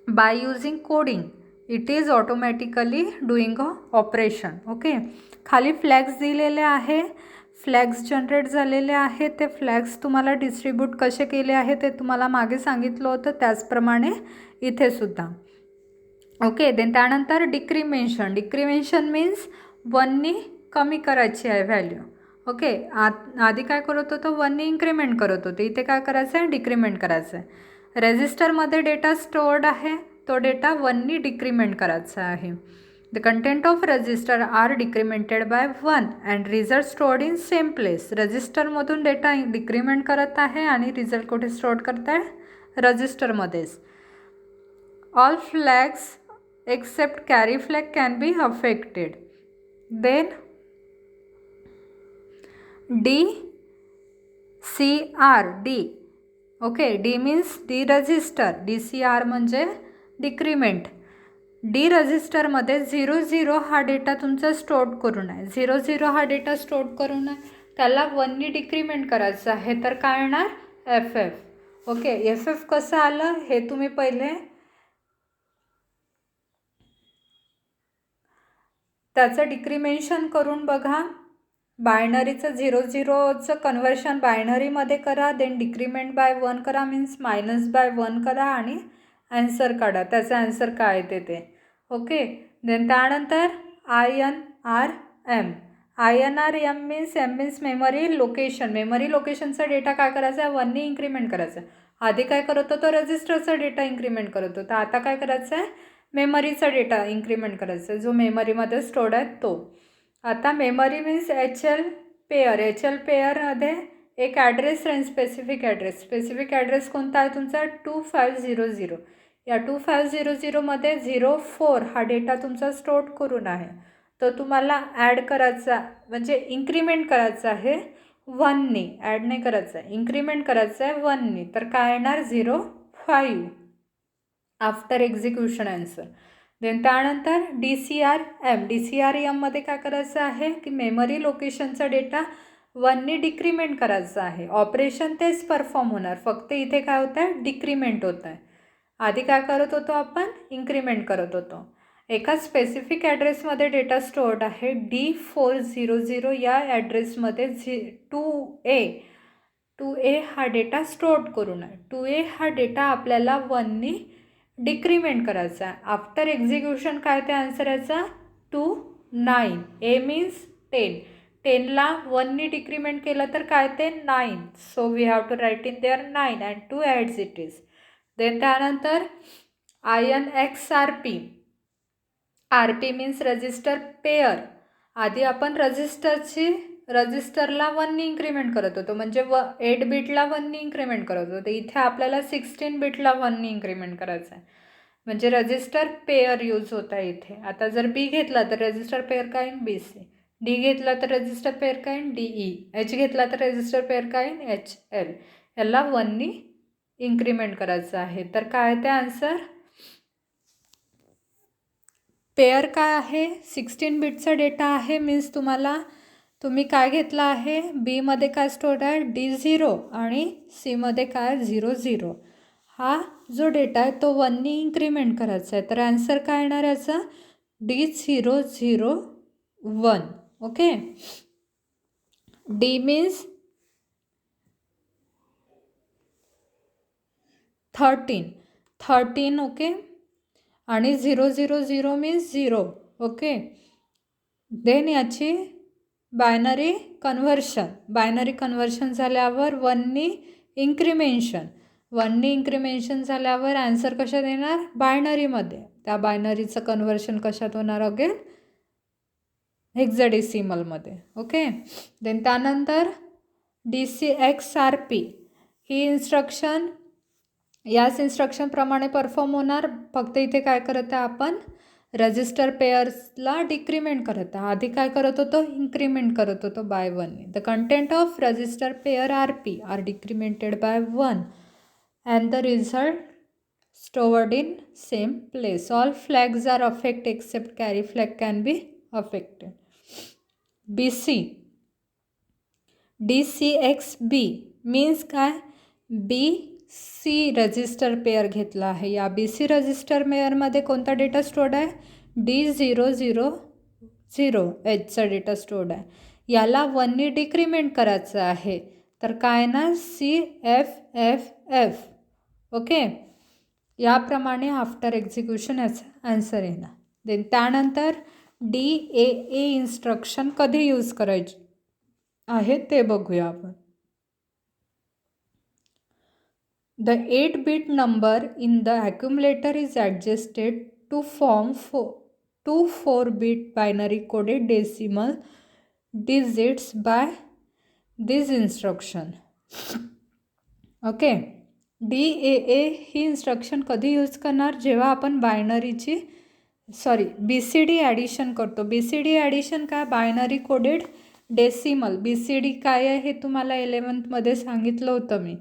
by using coding. It is automatically doing a operation. Okay, खाली फ्लॅग्स दिलेले आहे, फ्लॅग्स जनरेट झालेले आहे. ते फ्लॅग्स तुम्हाला डिस्ट्रीब्यूट कसे केले आहे ते तुम्हाला मागे सांगितलं होतं, त्याचप्रमाणे इथे सुद्धा. ओके, देन त्यानंतर डिक्रिमेन्शन. डिक्रिमेन्शन मीन्स 1नी कमी करायची आहे व्हॅल्यू. ओके, आधी काय करत होतं, 1नी इन्क्रीमेंट करत होते, इथे काय करायचं आहे, डिक्रीमेंट करायचं आहे. रजिस्टरमध्ये डेटा स्टोअर्ड आहे, तो डेटा 1नी डिक्रीमेंट करायचा आहे. The content of register are decremented by 1 and result stored in same place. रजिस्टरमधून डेटा डिक्रीमेंट करत आहे आणि रिझल्ट कुठे स्टोअर करत आहे, रजिस्टरमध्येच. All flags except carry flag can be affected. Then DCR, D. Okay, D means deregister, DCR म्हणजे डिक्रीमेंट. डी रजिस्टरमध्ये 00 हा डेटा तुमचा स्टोअर करून आहे. 00 हा डेटा स्टोअर करून आहे, त्याला 1नी डिक्रीमेंट करायचं आहे, तर काय येणार, FF. ओके, FF कसं आलं हे तुम्ही पहिले त्याचं डिक्रिमेन्शन करून बघा. बायनरीचं 00चं कन्वर्शन बायनरीमध्ये करा, देन डिक्रीमेंट बाय 1 करा, मीन्स मायनस बाय 1 करा आणि ॲन्सर काढा, त्याचं ॲन्सर काय येते ते. ओके, देन त्यानंतर INRM. INRM means M means memory location. Memory लोकेशनचा डेटा काय करायचा आहे, 1नी इन्क्रीमेंट करायचा आहे. आधी काय करत होतो, रजिस्टरचा डेटा इन्क्रीमेंट करत होता, आता काय करायचं आहे, मेमरीचा डेटा इन्क्रीमेंट करायचा आहे, जो मेमरीमध्ये स्टोर्ड आहे तो. आता memory means HL pair. HL पेअरमध्ये एक ॲड्रेस आणि स्पेसिफिक ॲड्रेस. स्पेसिफिक ॲड्रेस कोणता आहे तुमचा, 2500. या 2500मध्ये 04 हा डेटा तुमचा स्टोअर करून आहे, तो तुम्हाला ॲड करायचा म्हणजे इन्क्रीमेंट करायचा आहे 1नी. ॲड नाही करायचा आहे, इन्क्रीमेंट करायचं आहे 1नी, तर काय येणार, 05 आफ्टर एक्झिक्युशन ॲन्सर. देन त्यानंतर DCRM. DCRMमध्ये काय करायचं आहे की मेमरी लोकेशनचा डेटा 1नी डिक्रीमेंट करायचा आहे. ऑपरेशन तेच परफॉर्म होणार, फक्त इथे काय होतं आहे, डिक्रीमेंट होत आहे. आधी काय करत होतो आपण, इन्क्रीमेंट करत होतो. एका स्पेसिफिक ॲड्रेसमध्ये डेटा स्टोअर्ड आहे D400. या ॲड्रेसमध्ये 2A हा डेटा स्टोअर करून आहे. 2A हा डेटा आपल्याला 1नी डिक्रीमेंट करायचा आहे. आफ्टर एक्झिक्युशन काय ते आन्सर याचा, 29. A means 10. 10ला 1नी डिक्रीमेंट केलं तर काय ते 9. So we have to write in there 9 and 2 adds it is. Then त्यानंतर INXRP. RP means register pair. आधी आपण रजिस्टरला 1नी इन्क्रीमेंट करत होतो, म्हणजे 8 बिटला 1नी इन्क्रीमेंट करत होतो. इथे आपल्याला 16 बिटला 1नी इन्क्रीमेंट करायचं आहे, म्हणजे रजिस्टर पेअर यूज होत आहे इथे. आता जर B घेतला तर रजिस्टर पेअर काय येईल, BC. D घेतला तर रजिस्टर पेअर काय येईल, DE. H घेतला तर रजिस्टर पेअर काय येईल, HL. याला 1नी इन्क्रीमेंट करायचं आहे, तर काय ते आन्सर. पेअर काय आहे, 16 बिटचा डेटा आहे, मीन्स तुम्ही काय घेतला आहे, बीमध्ये काय स्टोअर आहे, D0 आणि Cमध्ये काय 00. हा जो डेटा आहे तो 1नी इन्क्रीमेंट करायचा आहे, तर ॲन्सर काय येणार याचा, D001. Okay, D means 13. Okay, आणि 000 मीन्स 0. ओके, देन याची बायनरी कन्व्हर्शन झाल्यावर 1नी इन्क्रिमेन्शन झाल्यावर ॲन्सर कशात येणार, बायनरीमध्ये. त्या बायनरीचं कन्व्हर्शन कशात होणार, अगेन हेक्साडेसिमलमध्ये. ओके, देन त्यानंतर DCXRP. ही इन्स्ट्रक्शन याच इन्स्ट्रक्शनप्रमाणे परफॉर्म होणार, फक्त इथे काय करत आहे आपण, रजिस्टर पेअर्सला डिक्रीमेंट करत आहे. आधी काय करत होतो, इन्क्रीमेंट करत होतो बाय 1नी. The content of register pair RP are decremented by 1 and the result stored in same place. All flags are affect except carry flag can be affected. BC. DCXB means काय, B सी रजिस्टर पेअर घेतला आहे. या BC रजिस्टर पेअरमध्ये कोणता डेटा स्टोअर्ड आहे? D000Hचा डेटा स्टोअर्ड आहे. याला 1नी डिक्रीमेंट करायचं आहे, तर काय ना CFFF. ओके, याप्रमाणे आफ्टर एक्झिक्युशन याचा आन्सर येणार. देन त्यानंतर DAA इन्स्ट्रक्शन कधी यूज करायची आहे ते बघूया आपण. The 8-bit number in the accumulator is adjusted to form two 4-bit binary coded decimal digits by this instruction. Okay, DAA he instruction कधी यूज करणार? जेव्हा आपण BCD ॲडिशन करतो. BCD ॲडिशन काय? Binary coded decimal. BCD काय आहे हे तुम्हाला 11th सांगितलं होतं मी.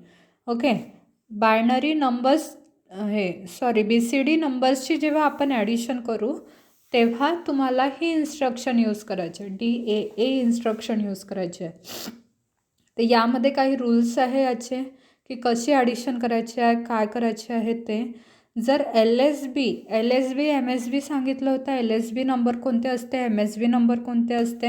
ओके, बायनरी नंबर्स BCD नंबर्सची जेव्हा आपण ॲडिशन करू तेव्हा तुम्हाला ही इन्स्ट्रक्शन यूज करायची आहे, DAA इन्स्ट्रक्शन यूज करायची आहे. तर यामध्ये काही रूल्स आहे याचे की कशी ॲडिशन करायची आहे, काय करायचे आहे ते. जर LSB MSB सांगितलं होतं. LSB नंबर कोणते असते, MSB नंबर कोणते असते?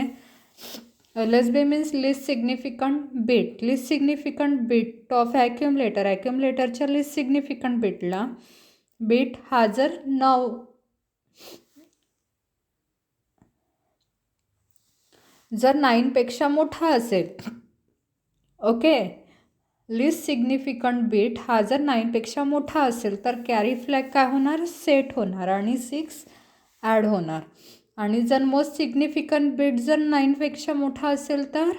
LSB means least significant bit. Least significant bit of ॲक्युमुलेटरच्या लिस्ट सिग्निफिकंट बिट हा जर 9पेक्षा मोठा असेल, ओके, लिस्ट सिग्निफिकंट बिट हा जर 9पेक्षा मोठा असेल तर कॅरी फ्लॅग काय होणार? सेट होणार आणि 6 ॲड होणार. आणि जर मोस्ट सिग्निफिकंट बिट जर 9पेक्षा मोठा असेल तर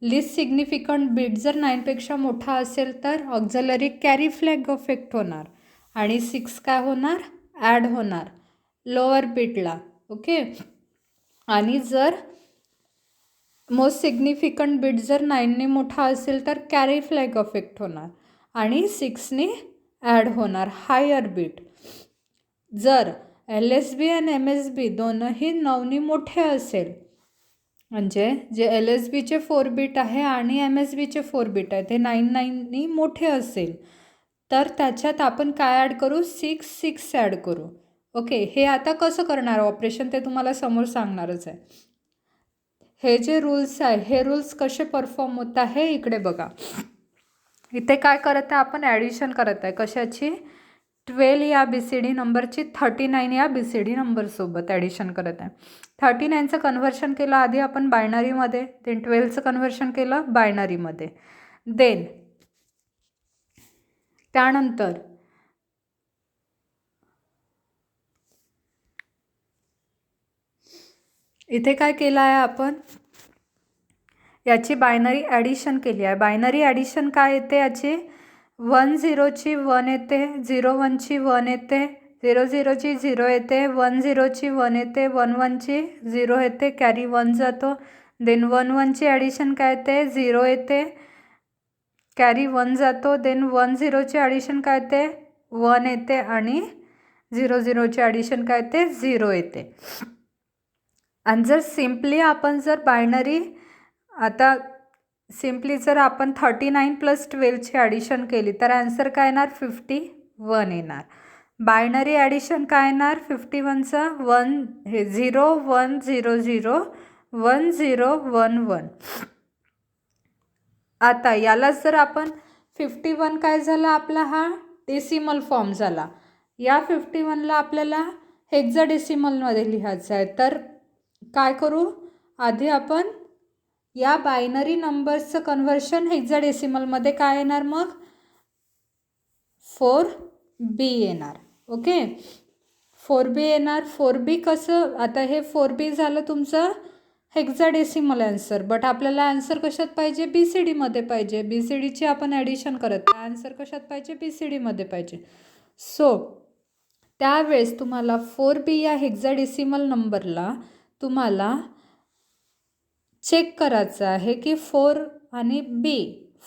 लिस्ट सिग्निफिकंट बिट जर 9पेक्षा मोठा असेल तर ऑक्झिलरी कॅरी फ्लॅग इफेक्ट होणार आणि 6 काय होणार? ॲड होणार लोअर बिटला. ओके, आणि जर मोस्ट सिग्निफिकंट बिट जर 9ने मोठा असेल तर कॅरी फ्लॅग इफेक्ट होणार आणि 6ने ॲड होणार हायर बिट. जर LSB आणि MSB दोनही 9नी मोठे असेल, म्हणजे जे LSBचे 4 बिट आहे आणि MSBचे 4 बिट आहे ते 9नी मोठे असेल तर त्याच्यात आपण काय ॲड करू? 6 ॲड करू. ओके, हे आता कसं करणार ऑपरेशन ते तुम्हाला समोर सांगणारच आहे. हे जे रूल्स आहे हे रूल्स कसे परफॉर्म होत आहे इकडे बघा. इथे काय करत आहे आपण? ॲडिशन करत आहे. कशाची? 12 या BCD नंबरची 39 या BCD नंबरसोबत ॲडिशन करत आहे. 39चं कन्व्हर्शन केलं आधी आपण बायनरीमध्ये, देन 12चं कन्व्हर्शन केलं बायनरीमध्ये. देन त्यानंतर इथे काय केलं आहे आपण? याची बायनरी ॲडिशन केली आहे. बायनरी ॲडिशन काय येते याची? 10ची 1 येते, 01ची 1 येते, 00ची 0 येते, 10ची 1 येते, 11ची 0 येते, कॅरी 1 जातो. देन 11ची ॲडिशन काय येते? 0 येते, कॅरी 1 जातो. देन 10ची ॲडिशन काय येते? 1 येते आणि 00ची ॲडिशन काय येते? 0 येते. आणि जर सिम्पली आपण जर बायनरी आता सिम्पली जर आपण 39 + 12ची ॲडिशन केली तर आन्सर काय येणार? 51 येणार. बायनरी ॲडिशन काय येणार? 51चं 0 1 0 0 1 0 1 1. आता याला जर आपण 51 काय झाला आपला? हा डेसिमल फॉर्म झाला. या 51ला आपल्याला हेक्साडेसिमलमध्ये लिहायचं आहे. तर काय करू? आधी आपण या बायनरी नंबर्सचं कन्व्हर्शन हेक्साडेसिमलमध्ये काय येणार? मग 4B येणार. ओके, 4B येणार. 4B कसं? आता हे 4B झालं तुमचं हेक्साडेसिमल आन्सर, बट आपल्याला आन्सर कशात पाहिजे? BCDमध्ये पाहिजे. BCDची आपण ॲडिशन करत आहे, आन्सर कशात पाहिजे? BCDमध्ये पाहिजे. सो त्यावेळेस तुम्हाला 4B या हेक्साडेसिमल नंबरला तुम्हाला चेक करायचं आहे की 4 आणि B,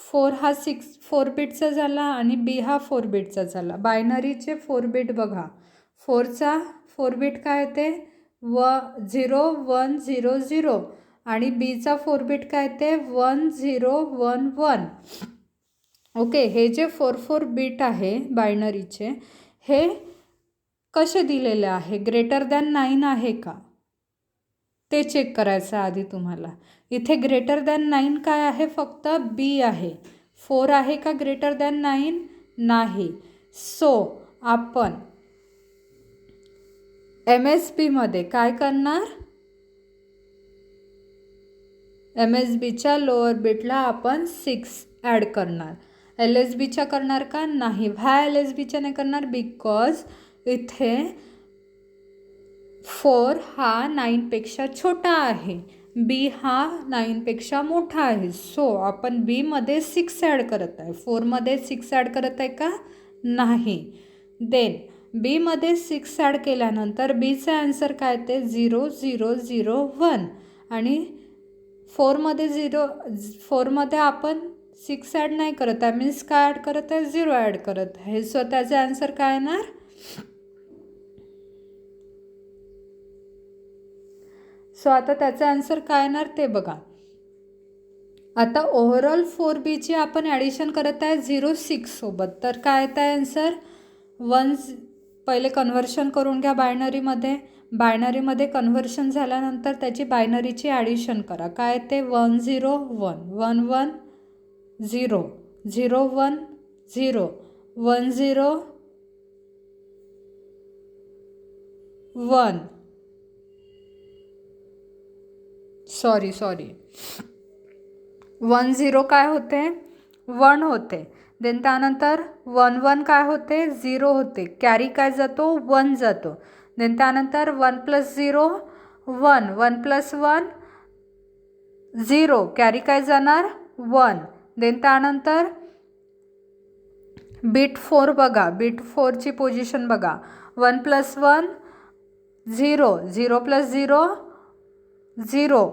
4 हा 4 बिटचा झाला आणि B हा 4 बिटचा झाला. बायनरीचे 4 बिट बघा. 4चा 4 बिट काय येते? 0 1 0 0 आणि बीचा 4 बिट काय ते 1011. ओके, हे जे 4 बिट आहे बायनरीचे हे कसे दिलेले आहे, ग्रेटर दॅन 9 आहे का ते चेक करायचं आधी तुम्हाला. इथे ग्रेटर दॅन 9 काय आहे, फक्त बी आहे. 4 आहे का ग्रेटर दॅन 9? नाही. सो आपण MSBमध्ये काय करणार, MSBच्या लोअर बिटला आपण 6 ॲड करणार. LSBच्या करणार का? नाही. व्हाय LSBच्या नाही करणार? बिकॉज इथे 4 हा 9पेक्षा छोटा आहे, बी हा 9पेक्षा मोठा आहे. सो आपण बीमध्ये 6 ॲड करत आहे. 4मध्ये 6 ॲड करत आहे का? नाही. देन बीमध्ये 6 ॲड केल्यानंतर बीचा आन्सर काय ते 0001 आणि 4मध्ये आपण 6 ॲड नाही करत आहे, मीन्स काय ॲड करत आहे, 0 ॲड करत आहे. सो त्याचा आन्सर काय येणार? सो आता त्याचा आन्सर काय येणार ते बघा. आता ओव्हरऑल 4बीची आपण ॲडिशन करत आहे 06 सोबत, तर काय येत आहे आन्सर 1. पहिले कन्व्हर्शन करून घ्या बायनरीमध्ये कन्व्हर्शन झाल्यानंतर त्याची बायनरीची ॲडिशन करा. काय ते 101 11 0 01 0 10 1 सॉरी 10 काय होते 1 होते. देन त्यानंतर 11 काय होते 0 होते, कॅरी काय जातो 1 जातो. देन त्यानंतर 1 + 0 1 1 + 1 0, कॅरी काय जाणार 1. देन त्यानंतर बिट 4 बघा, बिट 4ची पोझिशन बघा, 1 + 1 0 0 + 0 0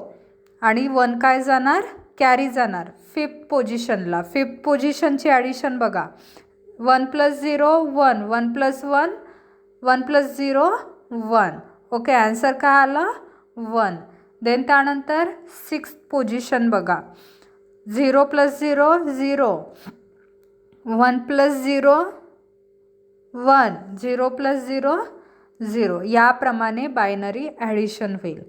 आणि 1 काय जाणार कॅरी जाणार 5th पोझिशनला. 5th पोझिशनची ॲडिशन बघा, 1 + 0 1 1 + 1 1 + 0 1. ओके, आन्सर काय आला 1. देन त्यानंतर 6th पोझिशन बघा, 0 + 0 0 1 + 0 1 0 + 0 0. याप्रमाणे बायनरी ॲडिशन होईल.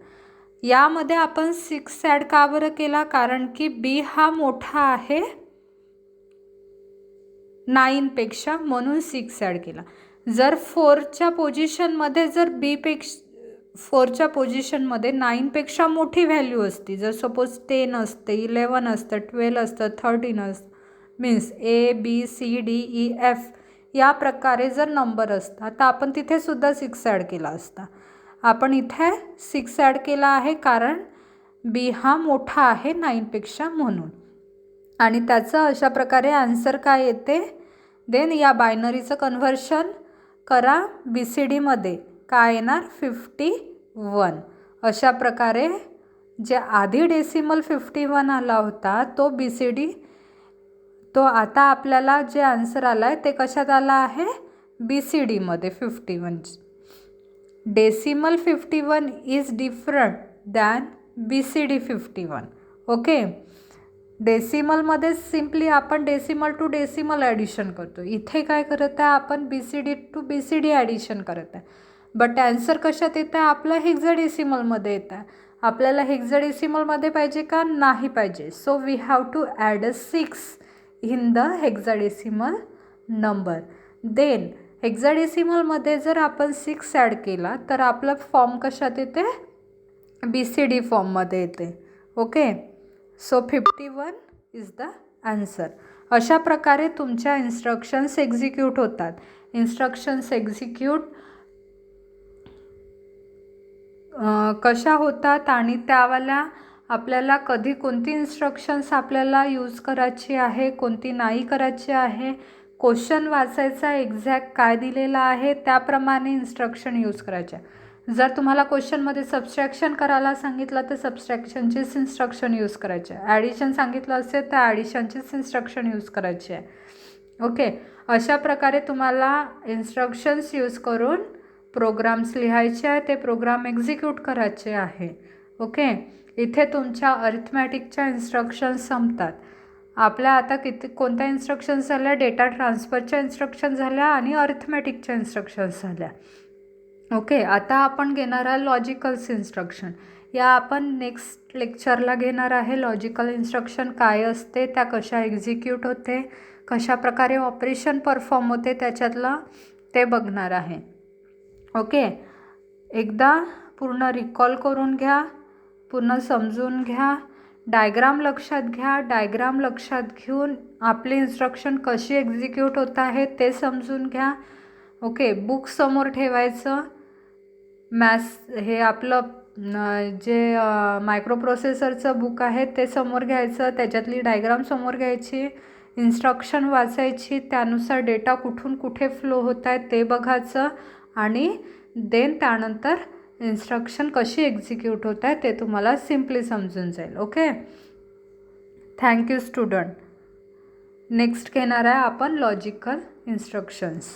यामध्ये आपण 6 ॲड का बरं केला, कारण की बी हा मोठा आहे 9पेक्षा, म्हणून 6 ॲड केला. जर 4च्या पोझिशनमध्ये जर 4च्या पोझिशनमध्ये 9पेक्षा मोठी व्हॅल्यू असती, जर सपोज 10 असते, 11 असतं, 12 असतं, 13 असतं, मीन्स ABCDEF या प्रकारे जर नंबर असता तर आपण तिथे सुद्धा 6 ॲड केला असता. आपण इथे 6 ॲड केला आहे कारण बी हा मोठा आहे 9पेक्षा म्हणून, आणि त्याचं अशा प्रकारे आन्सर काय येते. देन या बायनरीचं कन्व्हर्शन करा BCDमध्ये, काय येणार 51. अशा प्रकारे जे आधी डेसिमल 51 आला होता तो BCD, तो आता आपल्याला जे आन्सर आला आहे ते कशात आला आहे BCDमध्ये 51. Decimal 51 is different than BCD 51. Okay, डेसिमलमध्ये सिम्पली आपण डेसिमल टू डेसिमल ॲडिशन करतो, इथे काय करत आहे आपण BCD टू BCD ॲडिशन करत आहे. बट आन्सर कशात येत आहे आपलं हेक्साडेसिमलमध्ये येत आहे. आपल्याला हेक्साडेसिमलमध्ये पाहिजे का, नाही पाहिजे. So we have to add 6 in the hexadecimal number. Then हेक्साडेसिमलमध्ये जर आपण 6 ॲड केला तर आपलं फॉर्म कशात येते BCD फॉर्ममध्ये येते. Okay, so 51 is the answer. अशा प्रकारे तुमच्या इन्स्ट्रक्शन्स एक्झिक्यूट होतात. इन्स्ट्रक्शन्स एक्झिक्यूट कशा होतात आणि त्यावाल्या आपल्याला कधी कोणती इन्स्ट्रक्शन्स आपल्याला यूज करायची आहे, कोणती नाही करायची आहे, क्वेश्चन वाचायचा एक्झॅक्ट काय दिलेला आहे त्याप्रमाणे इन्स्ट्रक्शन यूज करायचे. जर तुम्हाला क्वेश्चनमध्ये सबस्ट्रॅक्शन करायला सांगितलं तर सबस्ट्रॅक्शनचेच इन्स्ट्रक्शन यूज करायचे. ॲडिशन सांगितलं असेल तर ॲडिशनचेच इन्स्ट्रक्शन यूज करायचे आहे. ओके, अशा प्रकारे तुम्हाला इन्स्ट्रक्शन्स यूज करून प्रोग्राम्स लिहायचे आहे, ते प्रोग्राम एक्झिक्यूट करायचे आहे. ओके, इथे तुमच्या अरिथमॅटिकच्या इन्स्ट्रक्शन्स संपतात. आपल्या आता कोणत्या इन्स्ट्रक्शन्स झाल्या? डेटा ट्रान्सफरच्या इन्स्ट्रक्शन झाल्या आणि अरिथमॅटिकच्या इन्स्ट्रक्शन्स झाल्या. ओके, आता आपण घेणार आहे लॉजिकल्स इन्स्ट्रक्शन. या आपण नेक्स्ट लेक्चरला घेणार आहे. लॉजिकल इन्स्ट्रक्शन काय असते, त्या कशा एक्झिक्यूट होते, कशा प्रकारे ऑपरेशन परफॉर्म होते त्याच्यातलं ते बघणार आहे. ओके, एकदा पूर्ण रिकॉल करून घ्या, पूर्ण समजून घ्या, डायग्राम लक्षात घ्या. डायग्राम लक्षात घेऊन आपली इन्स्ट्रक्शन कशी एक्झिक्यूट होत आहे ते समजून घ्या. ओके, बुक समोर ठेवायचं. हे आपलं जे मायक्रो प्रोसेसरचं बुक आहे ते समोर घ्यायचं, त्याच्यातली डायग्राम समोर घ्यायची, इन्स्ट्रक्शन वाचायची, त्यानुसार डेटा कुठून कुठे फ्लो होत आहे ते बघायचं आणि देन त्यानंतर इन्स्ट्रक्शन कशी एक्झिक्यूट होत आहे ते तुम्हाला सिम्पली समजून जाईल. Okay, thank you student. नेक्स्ट घेणार आहे आपण लॉजिकल इन्स्ट्रक्शन्स.